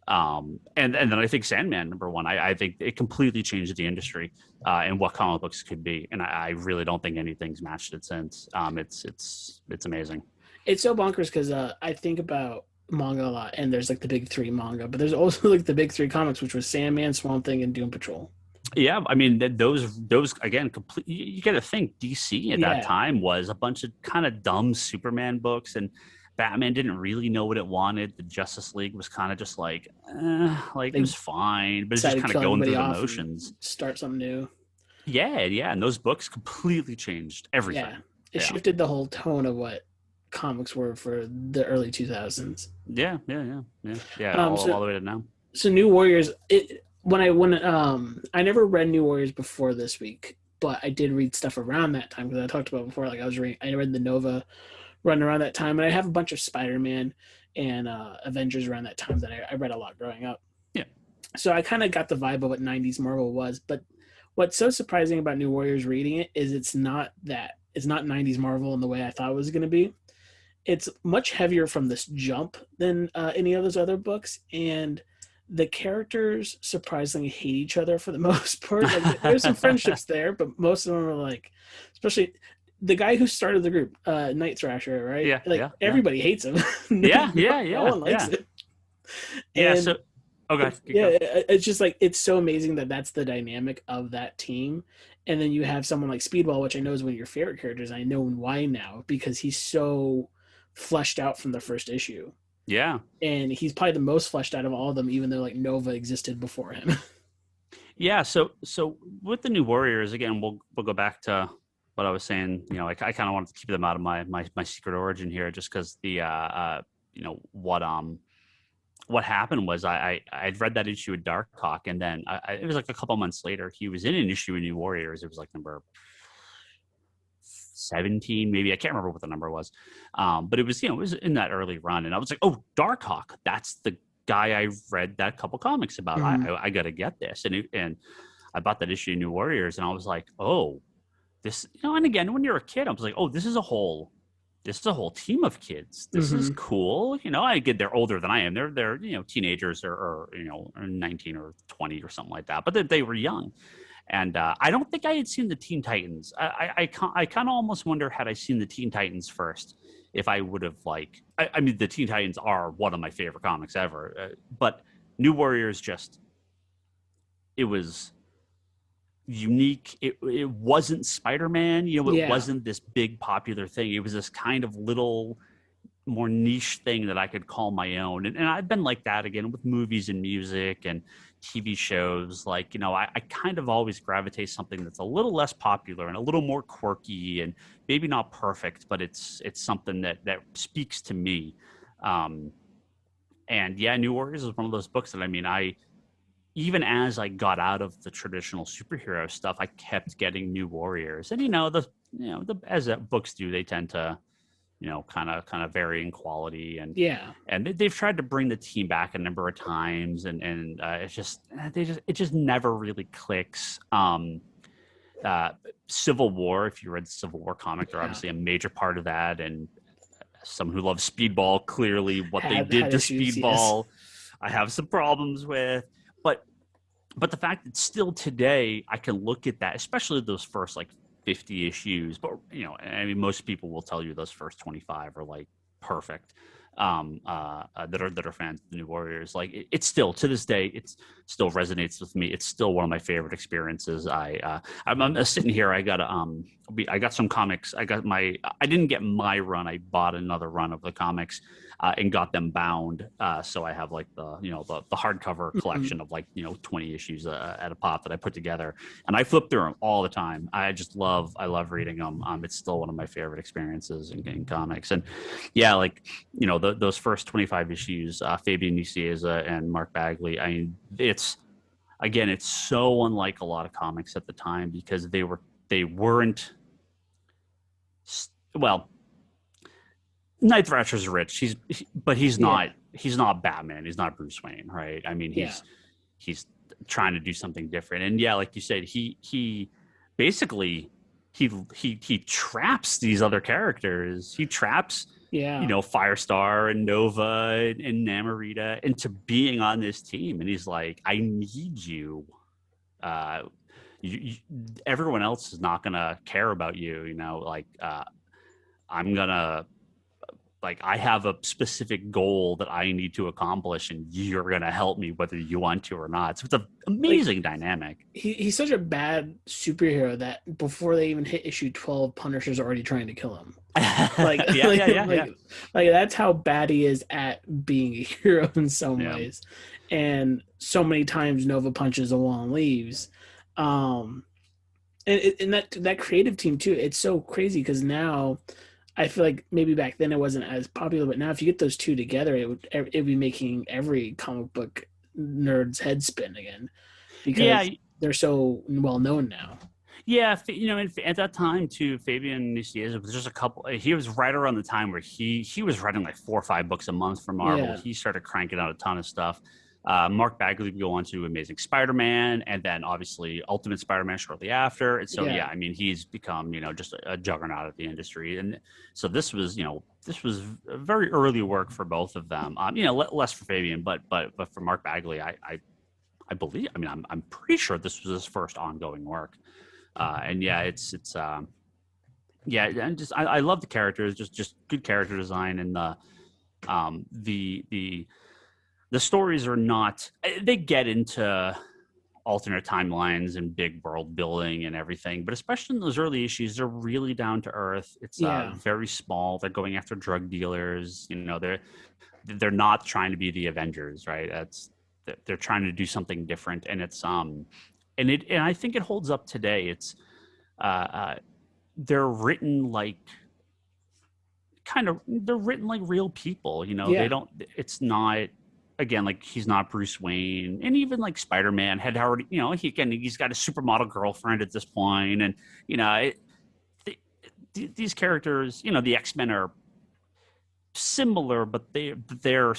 And then I think Sandman #1, I think it completely changed the industry and what comic books could be. And I really don't think anything's matched it since. It's amazing. It's so bonkers because I think about manga a lot, and there's like the big 3 manga, but there's also like the big 3 comics, which was Sandman, Swamp Thing, and Doom Patrol. Yeah, I mean those again, complete. You got to think DC at that time was a bunch of kind of dumb Superman books, and Batman didn't really know what it wanted. The Justice League was kind of just like it was fine, but it's just kind of going through the motions. Start something new. Yeah, and those books completely changed everything. Yeah, it shifted the whole tone of what comics were for the early 2000s. Yeah. All the way to now. So New Warriors, I never read New Warriors before this week, but I did read stuff around that time because I talked about before. Like I read the Nova run around that time, and I have a bunch of Spider-Man and Avengers around that time that I read a lot growing up. Yeah. So I kind of got the vibe of what 90s Marvel was, but what's so surprising about New Warriors reading it is it's not 90s Marvel in the way I thought it was going to be. It's much heavier from this jump than any of those other books, and the characters surprisingly hate each other for the most part. Like, there's some friendships there, but most of them are like, especially the guy who started the group, Night Thrasher, right? Yeah. Everybody hates him. Yeah. No one likes it. And, it's just like, it's so amazing that that's the dynamic of that team. And then you have someone like Speedball, which I know is one of your favorite characters. I know why now, because he's so fleshed out from the first issue. Yeah. And he's probably the most fleshed out of all of them, even though like Nova existed before him. Yeah. So with the New Warriors, again, we'll go back to what I was saying. I kind of wanted to keep them out of my secret origin here, just because what happened was I'd read that issue of Darkhawk, and then it was like a couple months later, he was in an issue of New Warriors. It was like number 17, maybe. I can't remember what the number was. But it was in that early run. And I was like, oh, Darkhawk, that's the guy I read that couple comics about. Mm-hmm. I got to get this. And I bought that issue of New Warriors, and I was like, oh, this, and again, when you're a kid, I was like, oh, this is a whole team of kids. This is cool. I get they're older than I am. They're teenagers or 19 or 20 or something like that. But they were young. And I don't think I had seen the Teen Titans. I kind of almost wonder, had I seen the Teen Titans first, if I would have the Teen Titans are one of my favorite comics ever. But New Warriors just, it was unique. It wasn't Spider-Man, you know, it wasn't this big popular thing. It was this kind of little more niche thing that I could call my own. And I've been like that again with movies and music and TV shows. Like, you know, I kind of always gravitate something that's a little less popular and a little more quirky and maybe not perfect, but it's something that speaks to me. And yeah, New Warriors is one of those books that, I mean, even as I got out of the traditional superhero stuff, I kept getting New Warriors. And, as books do, they tend to, kind of vary in quality, and they've tried to bring the team back a number of times, and it just never really clicks. Civil War, if you read the Civil War comic, they're obviously a major part of that, and someone who loves Speedball, clearly what they did to Speedball, I have some problems with, but the fact that still today I can look at that, especially those first like 50 issues, but I mean, most people will tell you those first 25 are like perfect. That are fans of the New Warriors. Like it's still, to this day, it still resonates with me. It's still one of my favorite experiences. I'm sitting here. I got some comics. I didn't get my run. I bought another run of the comics and got them bound. So I have like the hardcover collection of like 20 issues at a pop that I put together, and I flip through them all the time. I love reading them. It's still one of my favorite experiences in comics. And yeah, like those first 25 issues, Fabian Nicieza and Mark Bagley. I mean, it's so unlike a lot of comics at the time, because they weren't. Well, Night Thrasher's rich. But he's not Batman. He's not Bruce Wayne, right? I mean, he's trying to do something different. And yeah, like you said, he basically he traps these other characters. He traps Firestar and Nova and Namorita into being on this team, and he's like, I need you. Everyone else is not gonna care about you. I'm gonna, like, I have a specific goal that I need to accomplish, and you're gonna help me whether you want to or not. So it's an amazing dynamic. He's such a bad superhero that before they even hit issue 12, Punisher's already trying to kill him. Like that's how bad he is at being a hero in some ways. And so many times Nova punches a wall and leaves. And that creative team too, it's so crazy because now I feel like maybe back then it wasn't as popular, but now if you get those two together, it'd be making every comic book nerd's head spin again, because they're so well known now. Yeah, at that time too, Fabian Nicieza was just a couple. He was right around the time where he was writing like 4 or 5 books a month for Marvel. Yeah. He started cranking out a ton of stuff. Mark Bagley would go on to Amazing Spider-Man, and then obviously Ultimate Spider-Man shortly after. And so I mean, he's become just a juggernaut of the industry. And so this was very early work for both of them. Less for Fabian, but for Mark Bagley, I believe. I mean, I'm pretty sure this was his first ongoing work. And I love the characters, just good character design, and the stories are not. They get into alternate timelines and big world building and everything, but especially in those early issues, they're really down to earth. It's very small. They're going after drug dealers. They're not trying to be the Avengers, right? They're trying to do something different, and it's and I think it holds up today. It's they're written like real people. They don't. It's not, again, like, he's not Bruce Wayne, and even like Spider-Man had already. He's got a supermodel girlfriend at this point, and these characters. The X-Men are similar, but they're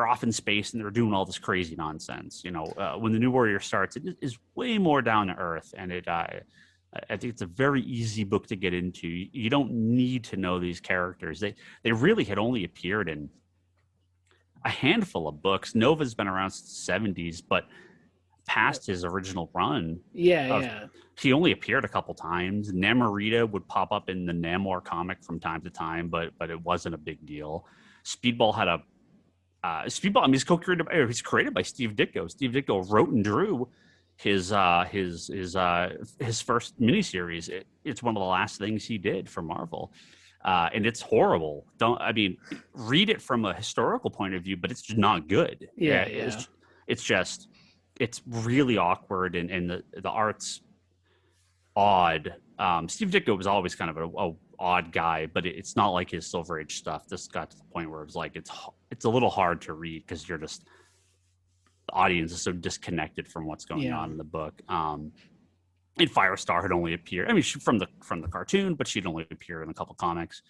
off in space and they're doing all this crazy nonsense. When the New Warrior starts, it is way more down to earth, and I think it's a very easy book to get into. You don't need to know these characters. They really had only appeared in a handful of books. Nova's been around since the 70s, but past his original run, he only appeared a couple times. Namorita would pop up in the Namor comic from time to time, but it wasn't a big deal. Speedball had a people. I mean, he's created by Steve Ditko. Steve Ditko wrote and drew his first miniseries. It's one of the last things he did for Marvel, and it's horrible. Read it from a historical point of view, but it's just not good. Yeah. It's really awkward, and the art's odd. Steve Ditko was always kind of a odd guy, but it's not like his Silver Age stuff. This got to the point where it was like it's a little hard to read because the audience is so disconnected from what's going on in the book. And Firestar had only appeared, I mean, from the cartoon, but she'd only appeared in a couple comics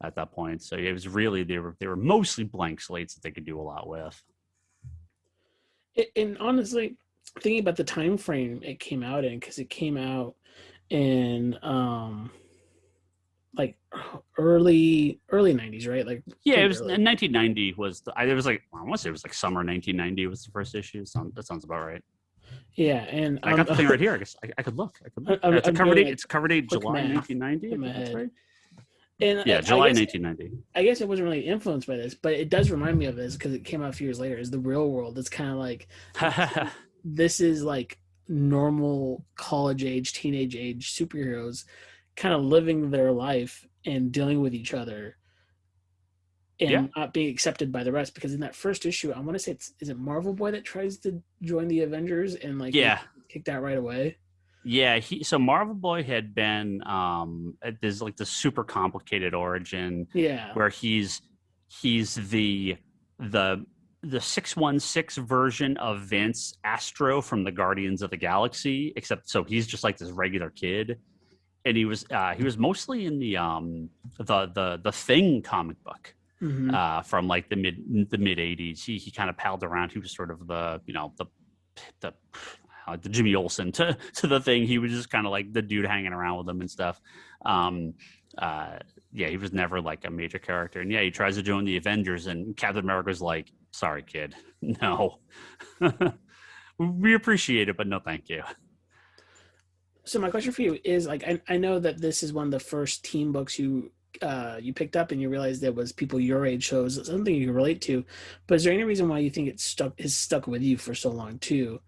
at that point. So it was really they were mostly blank slates that they could do a lot with. And honestly, thinking about the time frame it came out in, because it came out in like early 90s, right? Like it was early. 1990 was it was like, I want to say it was like summer 1990 was the first issue. That sounds about right. Yeah, and I got the thing right here. I guess I could look. It's a cover date. It's cover date July 1990. That's right. And July 1990. I guess it wasn't really influenced by this, but it does remind me of this because it came out a few years later. Is the real world? It's kind of like this is like normal college age, teenage age superheroes, kind of living their life and dealing with each other, and not being accepted by the rest. Because in that first issue, I want to say is it Marvel Boy that tries to join the Avengers and like kicked out right away. Yeah, so Marvel Boy had been there's like the super complicated origin where he's the 616 version of Vince Astro from the Guardians of the Galaxy, except so he's just like this regular kid, and he was mostly in the Thing comic book from like the mid 80s. He kind of palled around. He was sort of the Jimmy Olsen to the Thing. He was just kind of like the dude hanging around with them and stuff. He was never like a major character. And he tries to join the Avengers, and Captain America's like, sorry, kid. No. We appreciate it, but no thank you. So my question for you is, like, I know that this is one of the first teen books you picked up, and you realized there was people your age, so it was something you can relate to. But is there any reason why you think it's stuck with you for so long too?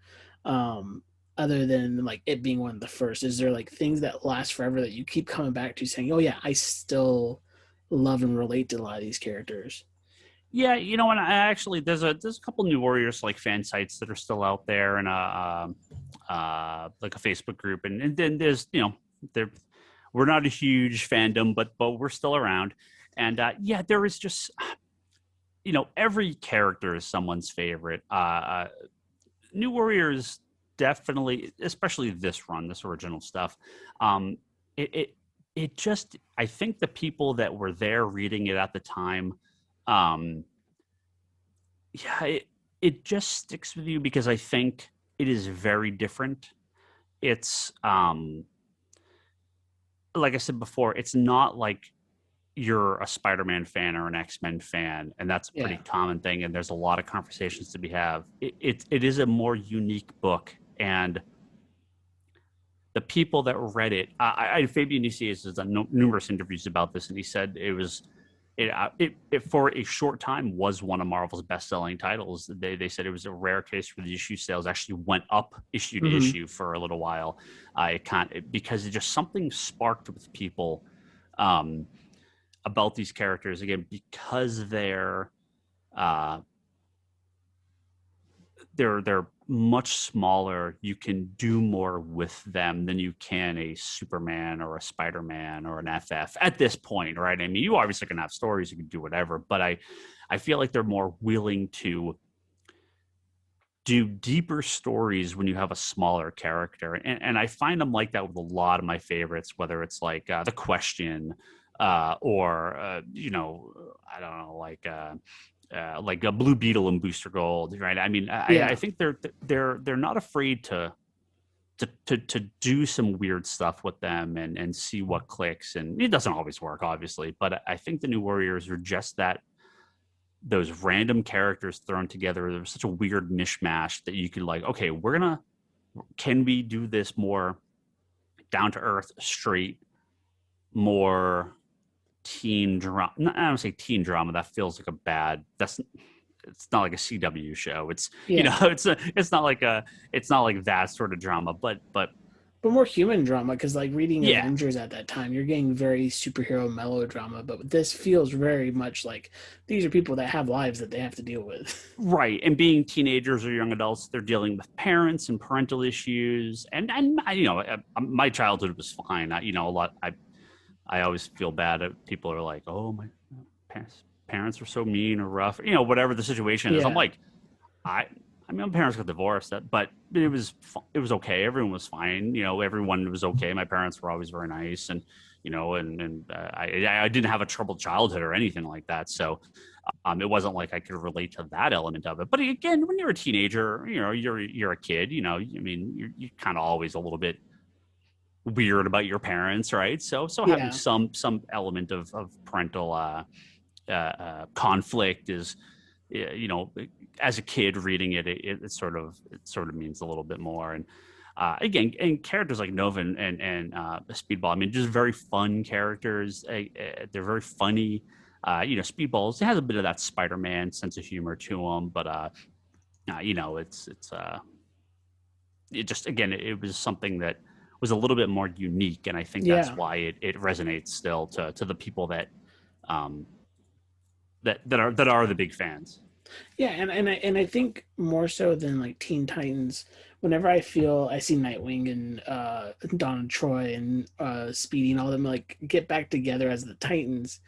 Other than like it being one of the first, is there like things that last forever that you keep coming back to, saying, oh yeah, I still love and relate to a lot of these characters? Yeah, and I actually there's a couple New Warriors like fan sites that are still out there, and like a Facebook group, and then there's we're not a huge fandom, but we're still around, and there is just every character is someone's favorite. New Warriors definitely, especially this original stuff. It just, I think the people that were there reading it at the time, it just sticks with you because I think it is very different. It's like I said before, it's not like you're a Spider-Man fan or an X-Men fan, and that's a pretty common thing, and there's a lot of conversations to be have. It is a more unique book, and the people that read it, Fabian Nicias has done numerous interviews about this, and he said it for a short time was one of Marvel's best-selling titles. They said it was a rare case where the issue sales actually went up issue to issue for a little while. Because it just something sparked with people about these characters, again, because they're much smaller. You can do more with them than you can a Superman or a Spider-Man or an FF at this point, right? I mean, you obviously can have stories, you can do whatever, but I feel like they're more willing to do deeper stories when you have a smaller character, and I find them like that with a lot of my favorites, whether it's like The Question, or I don't know, like a Blue Beetle and Booster Gold, right? I mean, I think they're not afraid to do some weird stuff with them and see what clicks, and it doesn't always work, obviously, but I think the New Warriors are just that. Those random characters thrown together, there was such a weird mishmash that you could like, okay, can we do this more down to earth, straight, more teen drama? I don't say teen drama. That feels like it's not like a CW show. It's Yeah. it's not like that sort of drama, but more human drama, because like reading yeah. Avengers at that time, you're getting very superhero melodrama, but this feels very much like these are people that have lives that they have to deal with. Right. And being teenagers or young adults, they're dealing with parents and parental issues. And my childhood was fine. I always feel bad at people who are like, oh, my parents were so mean or rough, whatever the situation is. I'm like, I mean, my parents got divorced, but it was okay. Everyone was fine. Everyone was okay. My parents were always very nice, and I didn't have a troubled childhood or anything like that. So it wasn't like I could relate to that element of it. But again, when you're a teenager, you're a kid. I mean, you're kind of always a little bit weird about your parents, right? So having some element of parental conflict is, as a kid reading it sort of means a little bit more. And again, and characters like Nova and Speedball, I mean, just very fun characters. They're very funny. Speedballs, it has a bit of that Spider-Man sense of humor to them, but it just, again, it was something that was a little bit more unique, and I think that's why it resonates still to the people that that are the big fans. Yeah, and I think more so than like Teen Titans, whenever I see Nightwing and Donna Troy and Speedy and all them like get back together as the Titans,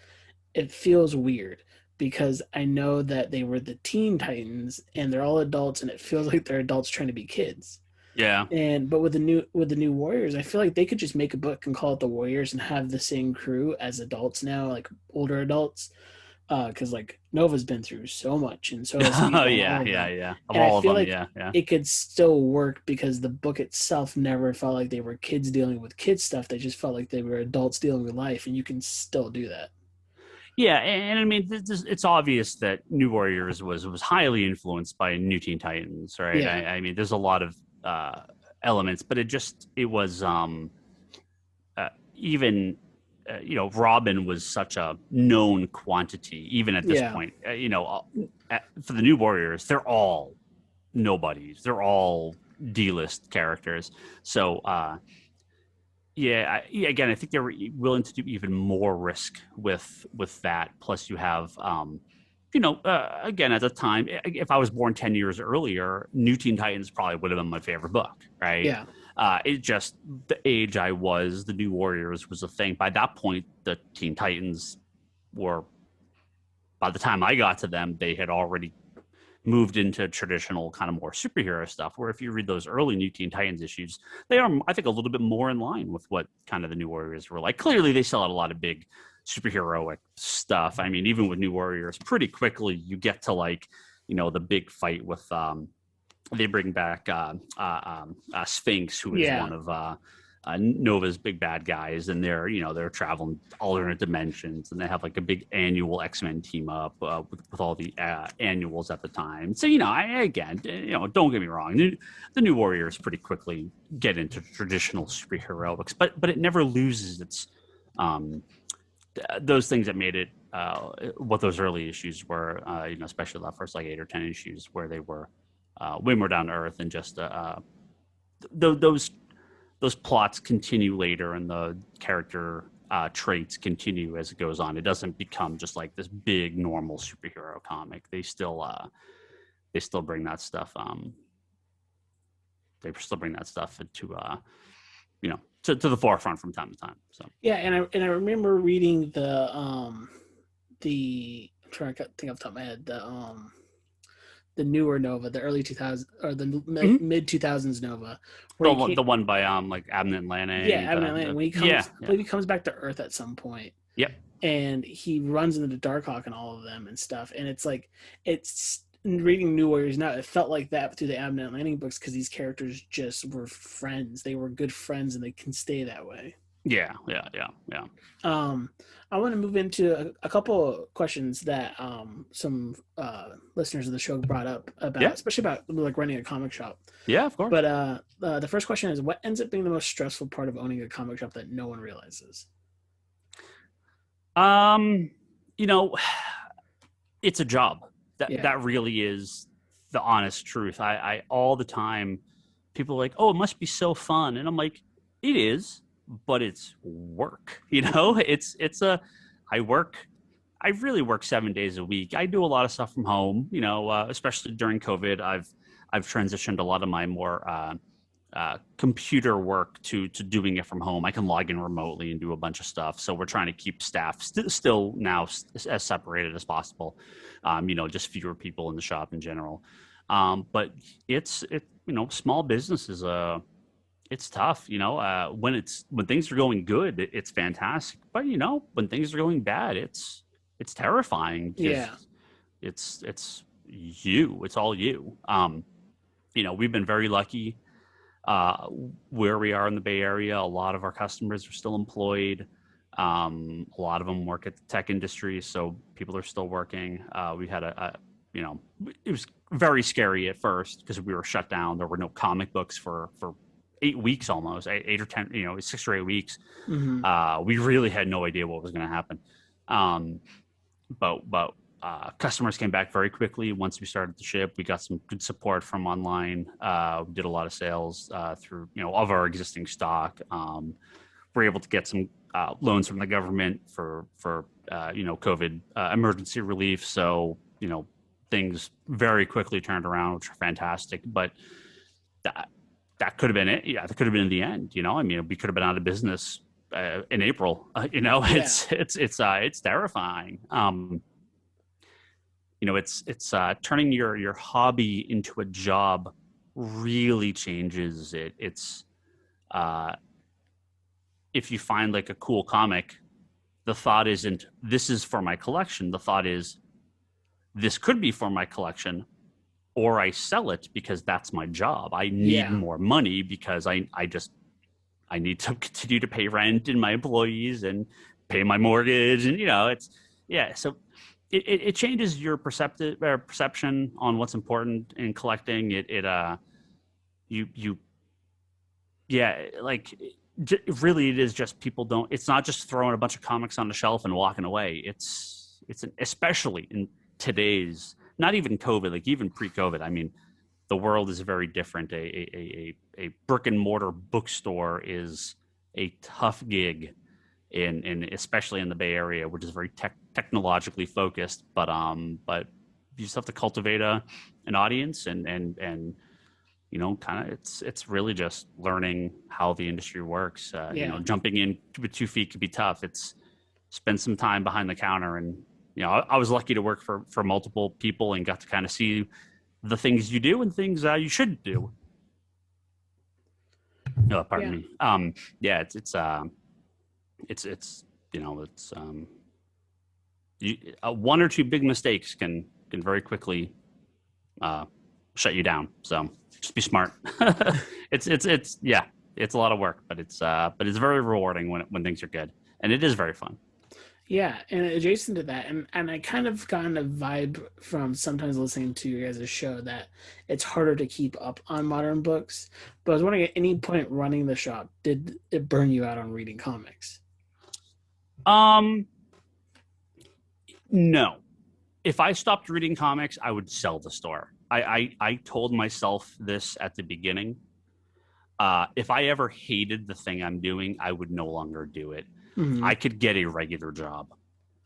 it feels weird because I know that they were the Teen Titans and they're all adults, and it feels like they're adults trying to be kids. Yeah. But with the new Warriors, I feel like they could just make a book and call it the Warriors and have the same crew as adults now, like older adults. Because like Nova's been through so much, and so has Oh yeah. Of and all I feel of them, like it could still work because the book itself never felt like they were kids dealing with kids stuff. They just felt like they were adults dealing with life, and you can still do that. Yeah, and I mean, it's obvious that New Warriors was highly influenced by New Teen Titans, right? Yeah. I mean, there's a lot of elements, but it was even. Robin was such a known quantity, even at this point. For the New Warriors, they're all nobodies. They're all D-list characters. So, again, I think they were willing to do even more risk with that. Plus, you have, again, at the time, if I was born 10 years earlier, New Teen Titans probably would have been my favorite book, right? Yeah. It just, the age I was, the New Warriors was a thing. By that point, the Teen Titans were, by the time I got to them, they had already moved into traditional kind of more superhero stuff, where if you read those early New Teen Titans issues, they are, I think, a little bit more in line with what kind of the New Warriors were like. Clearly, they still had a lot of big superheroic stuff. I mean, even with New Warriors, pretty quickly, you get to like, the big fight with, they bring back Sphinx, who is one of Nova's big bad guys, and they're traveling alternate dimensions, and they have like a big annual X-Men team up with all the annuals at the time. So don't get me wrong, the New Warriors pretty quickly get into traditional superheroics, but it never loses its those things that made it what those early issues were, especially the first like 8 or 10 issues where they were way more down to earth, and just those plots continue later, and the character traits continue as it goes on. It doesn't become just like this big normal superhero comic. They still bring that stuff. They still bring that stuff to the forefront from time to time. So yeah, and I remember reading I'm trying to think off the top of my head, the newer Nova, the early 2000s or the mid 2000s Nova, the one by like Abnett Lanning. Yeah, Abnett Lanning. When he comes, I believe he comes back to Earth at some point. Yep. And he runs into the Darkhawk and all of them and stuff. And it's like, reading New Warriors now, it felt like that through the Abnett Lanning books, because these characters just were friends. They were good friends, and they can stay that way. Yeah. I want to move into a couple of questions that some listeners of the show brought up about, especially about like running a comic shop. Yeah, of course. But the first question is, what ends up being the most stressful part of owning a comic shop that no one realizes? It's a job. That really is the honest truth. I all the time, people are like, oh, it must be so fun. And I'm like, it is, but it's work, I really work 7 days a week. I do a lot of stuff from home, especially during COVID. I've transitioned a lot of my more computer work to doing it from home. I can log in remotely and do a bunch of stuff. So we're trying to keep staff still now as separated as possible. Just fewer people in the shop in general. But small business is it's tough. When things are going good, it's fantastic. But when things are going bad, it's terrifying. Yeah. It's all you. We've been very lucky where we are in the Bay Area. A lot of our customers are still employed. A lot of them work at the tech industry, so people are still working. We had it was very scary at first because we were shut down. There were no comic books for 8 weeks, almost 8 or 10, 6 or 8 weeks. Mm-hmm. We really had no idea what was going to happen. But customers came back very quickly once we started to ship. We got some good support from online. We did a lot of sales through of our existing stock. We're able to get some loans from the government for COVID emergency relief. So things very quickly turned around, which are fantastic. But that could have been it. Yeah, that could have been the end. We could have been out of business in April. It's terrifying. It's turning your hobby into a job really changes it. It's if you find like a cool comic, the thought isn't this is for my collection. The thought is this could be for my collection, or I sell it because that's my job. I need more money because I need to continue to pay rent and my employees and pay my mortgage. And so it changes your perception on what's important in collecting. Really it is just people don't. It's not just throwing a bunch of comics on the shelf and walking away. It's especially in today's, not even COVID, like even pre-COVID. I mean, the world is very different. A brick and mortar bookstore is a tough gig, in especially in the Bay Area, which is very technologically focused. But you just have to cultivate an audience and kind of it's really just learning how the industry works. Jumping in with 2 feet could be tough. It's spend some time behind the counter, and I was lucky to work for multiple people and got to kind of see the things you do and things you shouldn't do. No, pardon me. One or two big mistakes can very quickly shut you down. So just be smart. It's a lot of work, but it's very rewarding when things are good, and it is very fun. Yeah, and adjacent to that, and I kind of gotten a vibe from sometimes listening to your guys' show that it's harder to keep up on modern books. But I was wondering, at any point running the shop, did it burn you out on reading comics? No. If I stopped reading comics, I would sell the store. I told myself this at the beginning. If I ever hated the thing I'm doing, I would no longer do it. Mm-hmm. I could get a regular job.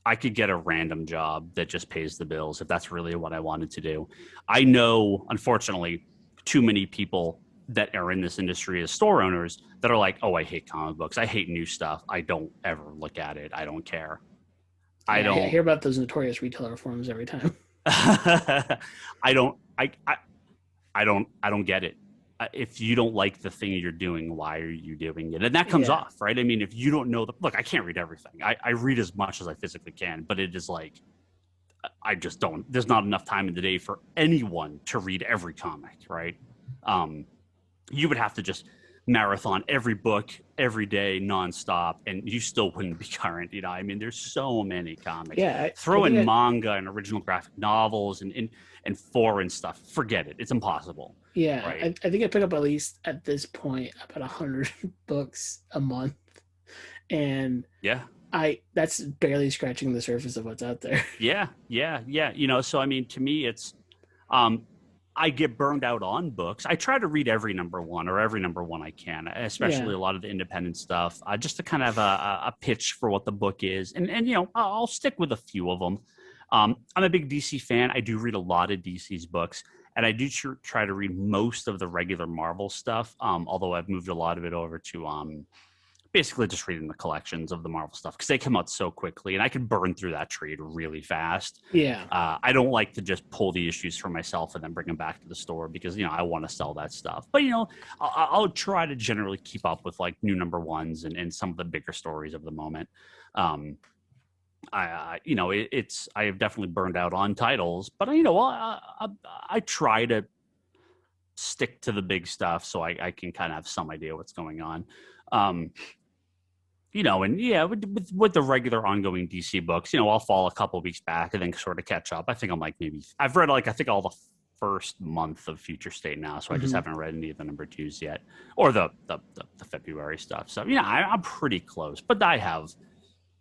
I could get a random job that just pays the bills if that's really what I wanted to do. I know, unfortunately, too many people that are in this industry as store owners that are like, oh, I hate comic books. I hate new stuff. I don't ever look at it. I don't care. I hear about those notorious retailer forums every time. I don't get it. If you don't like the thing you're doing, why are you doing it? And that comes off, right? I mean, if you don't know look, I can't read everything. I read as much as I physically can, but it is like, I just don't, there's not enough time in the day for anyone to read every comic, right? You would have to just marathon every book every day nonstop, and you still wouldn't be current. I mean, there's so many comics. Throw in manga and original graphic novels and foreign stuff. Forget it. It's impossible. Yeah, right? I think I pick up at least at this point about 100 books a month, and That's barely scratching the surface of what's out there. Yeah, yeah, yeah. You know, so I mean, to me, it's um, I get burned out on books. I try to read every number one or every number one I can, especially Yeah. a lot of the independent stuff, just to kind of have a pitch for what the book is. And you know, I'll stick with a few of them. I'm a big DC fan. I do read a lot of DC's books, and I do try to read most of the regular Marvel stuff. Although I've moved a lot of it over to basically just reading the collections of the Marvel stuff because they come out so quickly, and I can burn through that trade really fast. Yeah. I don't like to just pull the issues for myself and then bring them back to the store because you know I want to sell that stuff. But you know, I'll try to generally keep up with like new number ones and some of the bigger stories of the moment. You know, I have definitely burned out on titles, but you know, I try to stick to the big stuff so I can kind of have some idea what's going on. You know, and yeah, with the regular ongoing DC books, you know, I'll fall a couple weeks back and then sort of catch up. I think I'm like I've read like I think all the first month of Future State now, so I just haven't read any of the number twos yet, or the February stuff. So yeah, I'm pretty close, but I have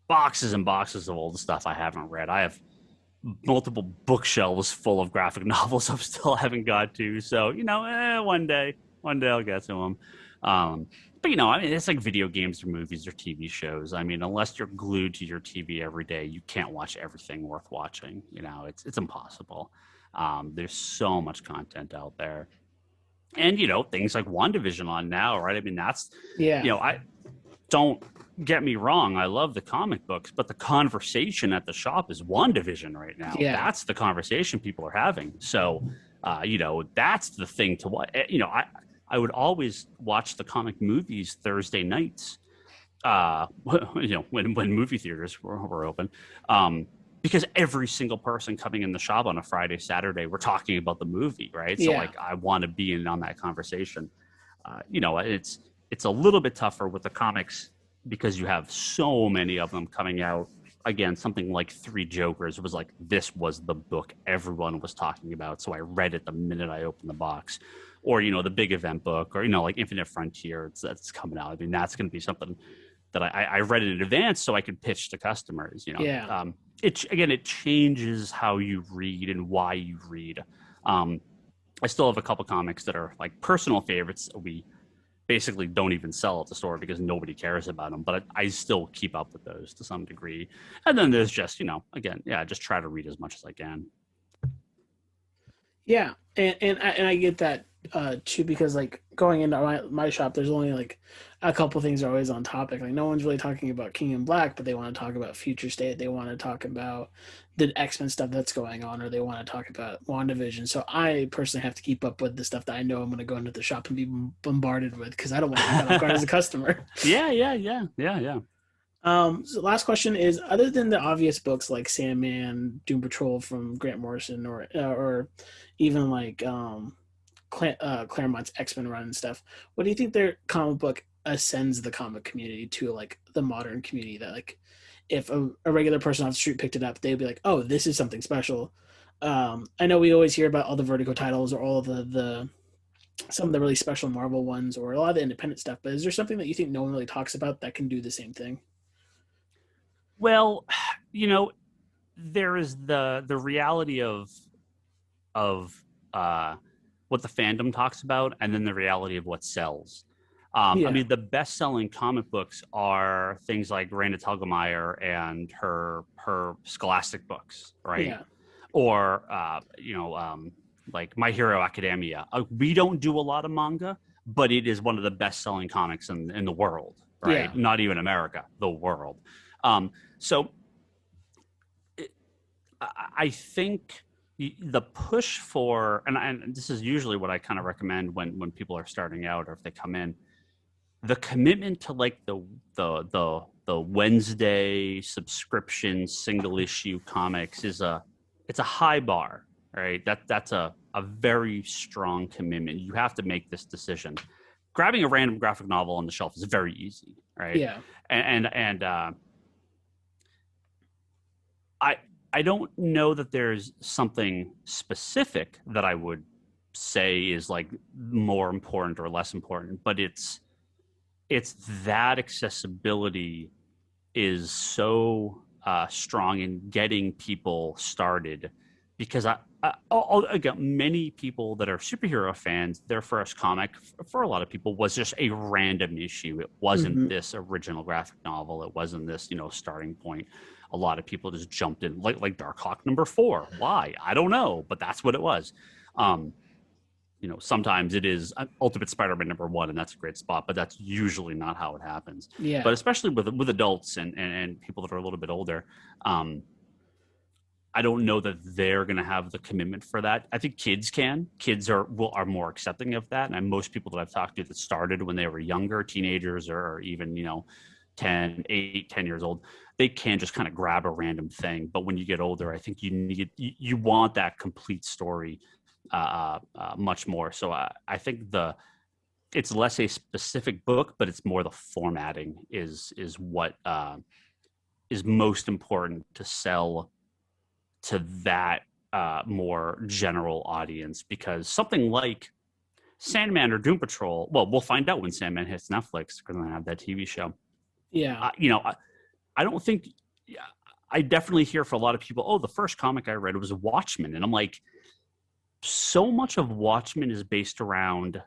boxes and boxes of old stuff I haven't read. I have multiple bookshelves full of graphic novels I still haven't got to. So you know, one day I'll get to them. But you know, I mean, it's like video games or movies or TV shows. I mean, unless you're glued to your TV every day, you can't watch everything worth watching. You know, it's impossible. There's so much content out there, and you know, things like WandaVision on now, right? I mean, that's Yeah. You know, I don't get me wrong. I love the comic books, but the conversation at the shop is WandaVision right now. Yeah. That's the conversation people are having. So, you know, that's the thing to what you know. I would always watch the comic movies Thursday nights, you know, when movie theaters were open, because every single person coming in the shop on a Friday, Saturday, we're talking about the movie, right? So like, I want to be in on that conversation. You know, it's a little bit tougher with the comics because you have so many of them coming out. Again, something like Three Jokers was like, this was the book everyone was talking about. So I read it the minute I opened the box. Or, you know, the big event book, or, you know, like Infinite Frontier, that's coming out. I mean, that's going to be something that I read in advance so I could pitch to customers, you know. Yeah. It changes how you read and why you read. I still have a couple comics that are like personal favorites. We basically don't even sell at the store because nobody cares about them, but I still keep up with those to some degree. And then there's just, you know, again, yeah, just try to read as much as I can. Yeah, and I get that too, because like going into my shop, there's only like a couple things are always on topic. Like no one's really talking about King in Black, but they want to talk about Future State. They want to talk about the X-Men stuff that's going on, or they want to talk about WandaVision. So I personally have to keep up with the stuff that I know I'm going to go into the shop and be bombarded with because I don't want to be off guard as a customer. Yeah. So last question is, other than the obvious books like Sandman, Doom Patrol from Grant Morrison, or even like Claremont's X-Men run and stuff, what do you think their comic book ascends the comic community to, like the modern community, that like if a regular person off the street picked it up, they'd be like, oh, this is something special. I know we always hear about all the Vertigo titles or all of the some of the really special Marvel ones or a lot of the independent stuff, but is there something that you think no one really talks about that can do the same thing? Well, you know, there is the reality of what the fandom talks about, and then the reality of what sells. I mean, the best-selling comic books are things like Raina Telgemeier and her Scholastic books, right? Yeah. Or you know, like My Hero Academia. We don't do a lot of manga, but it is one of the best-selling comics in the world, right? Yeah. Not even America, the world. So I think the push for, and this is usually what I kind of recommend when people are starting out or if they come in, the commitment to like the Wednesday subscription single issue comics it's a high bar, right? That's a very strong commitment. You have to make this decision. Grabbing a random graphic novel on the shelf is very easy, right? Yeah. And I don't know that there's something specific that I would say is like more important or less important, but it's that accessibility is so strong in getting people started, because again, many people that are superhero fans, their first comic for a lot of people was just a random issue. It wasn't Mm-hmm. this original graphic novel. It wasn't this, starting point. A lot of people just jumped in, like Darkhawk #4. Why? I don't know, but that's what it was. Um, sometimes it is Ultimate Spider-Man #1, and that's a great spot, but that's usually not how it happens. Yeah. But especially with adults and people that are a little bit older, um, I don't know that they're going to have the commitment for that. I think kids can. Kids are more accepting of that, and most people that I've talked to that started when they were younger, teenagers, or even 10 years old, they can just kind of grab a random thing. But when you get older, I think you want that complete story much more. So I think it's less a specific book, but it's more the formatting is what is most important to sell to that more general audience, because something like Sandman or Doom Patrol, well, we'll find out when Sandman hits Netflix because I have that TV show. Yeah. I don't think. I definitely hear for a lot of people, oh, the first comic I read was Watchmen, and I'm like, so much of Watchmen is based around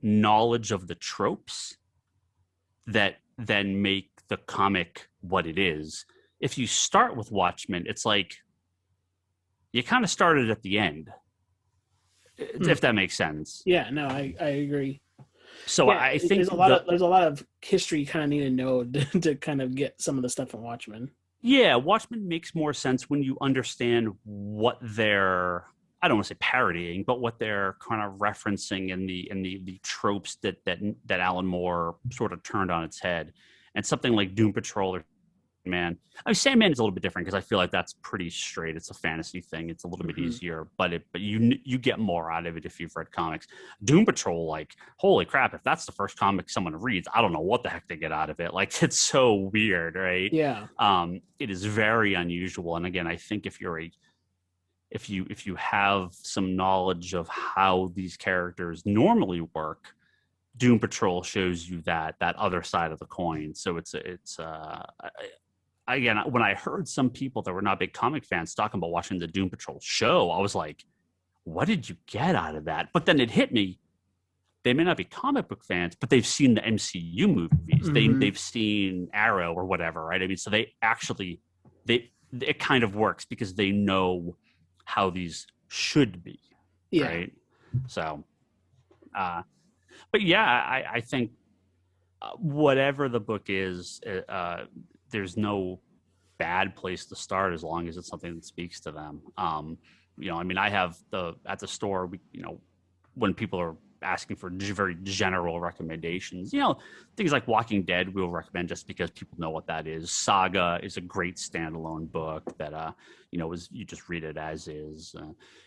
knowledge of the tropes that then make the comic what it is. If you start with Watchmen, it's like you kind of started at the end, if that makes sense. Yeah, no, I agree. So Yeah, I think there's a lot of history you kind of need to know to kind of get some of the stuff in Watchmen. Yeah, Watchmen makes more sense when you understand what they're, I don't want to say parodying, but what they're kind of referencing in the tropes that Alan Moore sort of turned on its head. And something like Doom Patrol or Man. I mean, Sandman is a little bit different because I feel like that's pretty straight. It's a fantasy thing. It's a little bit easier, but you get more out of it if you've read comics. Doom Patrol, like, holy crap! If that's the first comic someone reads, I don't know what the heck they get out of it. Like, it's so weird, right? Yeah. It is very unusual. And again, I think if you have some knowledge of how these characters normally work, Doom Patrol shows you that other side of the coin. So it's again, when I heard some people that were not big comic fans talking about watching the Doom Patrol show, I was like, what did you get out of that? But then it hit me. They may not be comic book fans, but they've seen the MCU movies. They've seen Arrow or whatever, right? I mean, so they actually, it kind of works because they know how these should be, right? So, but yeah, I think whatever the book is, there's no bad place to start as long as it's something that speaks to them. I mean, I have at the store, when people are asking for very general recommendations, things like Walking Dead we'll recommend just because people know what that is. Saga is a great standalone book that you just read it as is.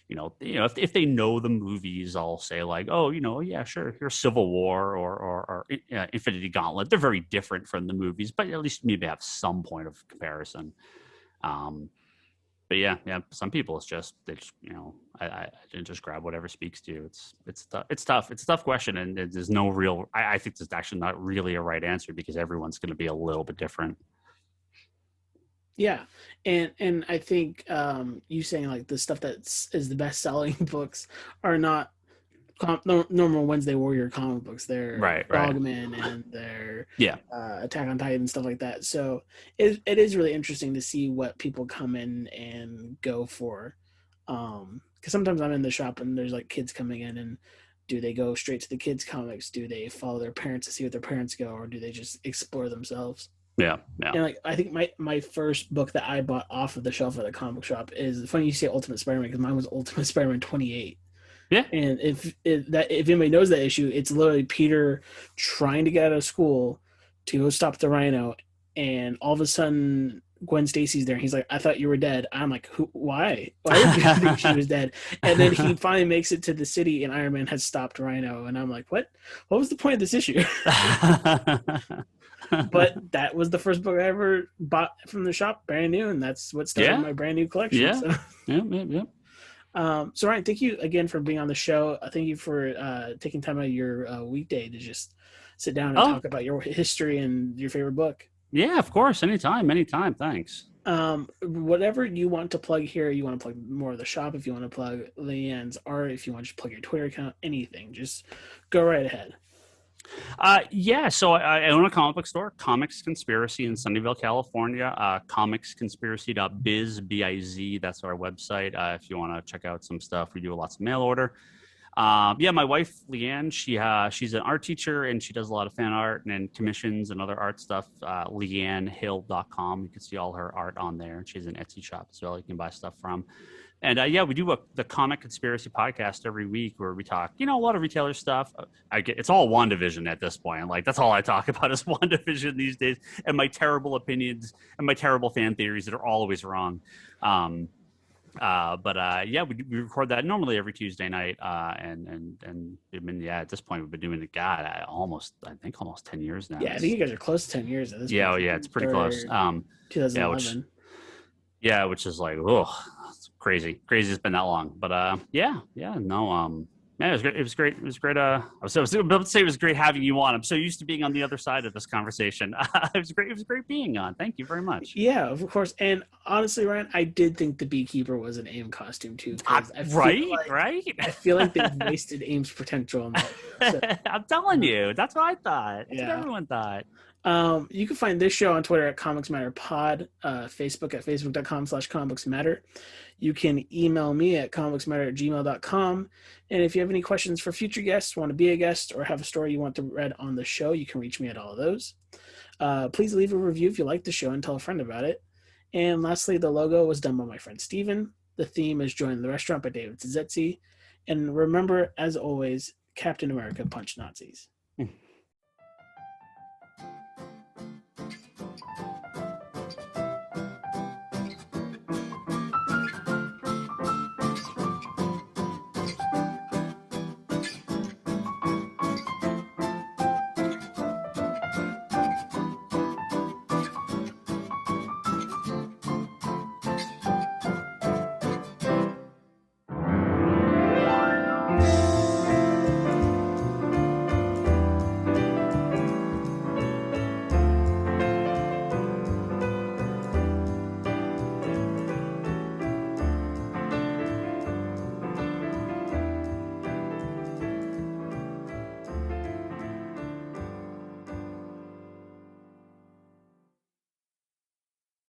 If they know the movies, I'll say like, oh, yeah, sure, here's Civil War or Infinity Gauntlet. They're very different from the movies, but at least maybe have some point of comparison. But yeah, some people it's just they just, I didn't just grab whatever speaks to you. It's tough. It's a tough question, and there's no real. I think there's actually not really a right answer because everyone's going to be a little bit different. Yeah, and I think you saying like the stuff that is the best selling books are not normal Wednesday Warrior comic books. They're Dogman and they're Attack on Titan, stuff like that. So it is really interesting to see what people come in and go for. Because sometimes I'm in the shop and there's like kids coming in, and do they go straight to the kids comics? Do they follow their parents to see what their parents go, or do they just explore themselves? Yeah. And like I think my first book that I bought off of the shelf at the comic shop is funny you say Ultimate Spider-Man because mine was Ultimate Spider-Man 28. Yeah. And if anybody knows that issue, it's literally Peter trying to get out of school to go stop the Rhino, and all of a sudden Gwen Stacy's there. And he's like, "I thought you were dead." I'm like, "Who? Why? Why did you think she was dead?" And then he finally makes it to the city, and Iron Man has stopped Rhino. And I'm like, "What? What was the point of this issue?" But that was the first book I ever bought from the shop, brand new, and that's what started my brand new collection. Yeah. So. Yeah. So Ryan, thank you again for being on the show. Thank you for taking time out of your weekday to just sit down and talk about your history and your favorite book. Yeah, of course. Anytime. Thanks. Whatever you want to plug here, you want to plug more of the shop, if you want to plug Leanne's art, if you want to just plug your Twitter account, anything, just go right ahead. Yeah, so I own a comic book store, Comics Conspiracy in Sunnyvale, California. Comicsconspiracy.biz, B-I-Z. That's our website. If you want to check out some stuff, we do lots of mail order. Yeah, my wife Leanne, she's an art teacher and she does a lot of fan art and commissions and other art stuff. LeanneHill.com. You can see all her art on there. She has an Etsy shop as well. You can buy stuff from. And yeah, we do the Comic Conspiracy podcast every week where we talk, a lot of retailer stuff. It's all WandaVision at this point. Like that's all I talk about is WandaVision these days, and my terrible opinions and my terrible fan theories that are always wrong. But yeah, we record that normally every Tuesday night, and I mean, yeah, at this point we've been doing it. God, I think almost 10 years now. Yeah, I think you guys are close to 10 years at this point. Oh, yeah, it's pretty close. 2011. Which is like, it's crazy. It's been that long, but yeah, no, yeah, it was great. It was great. I was about to say it was great having you on. I'm so used to being on the other side of this conversation. It was great being on. Thank you very much. Yeah, of course. And honestly, Ryan, I did think the Beekeeper was an AIM costume too. Right. I feel like they've wasted AIM's potential on that. So, I'm telling you, that's what I thought. That's what everyone thought. You can find this show on Twitter at Comics Matter Pod, Facebook at facebook.com/comicsmatter. You can email me at comicsmatter@gmail.com. And if you have any questions for future guests, want to be a guest, or have a story you want to read on the show, you can reach me at all of those. Please leave a review if you like the show and tell a friend about it. And lastly, the logo was done by my friend Steven. The theme is Join the Restaurant by David Szesztay. And remember, as always, Captain America punched Nazis.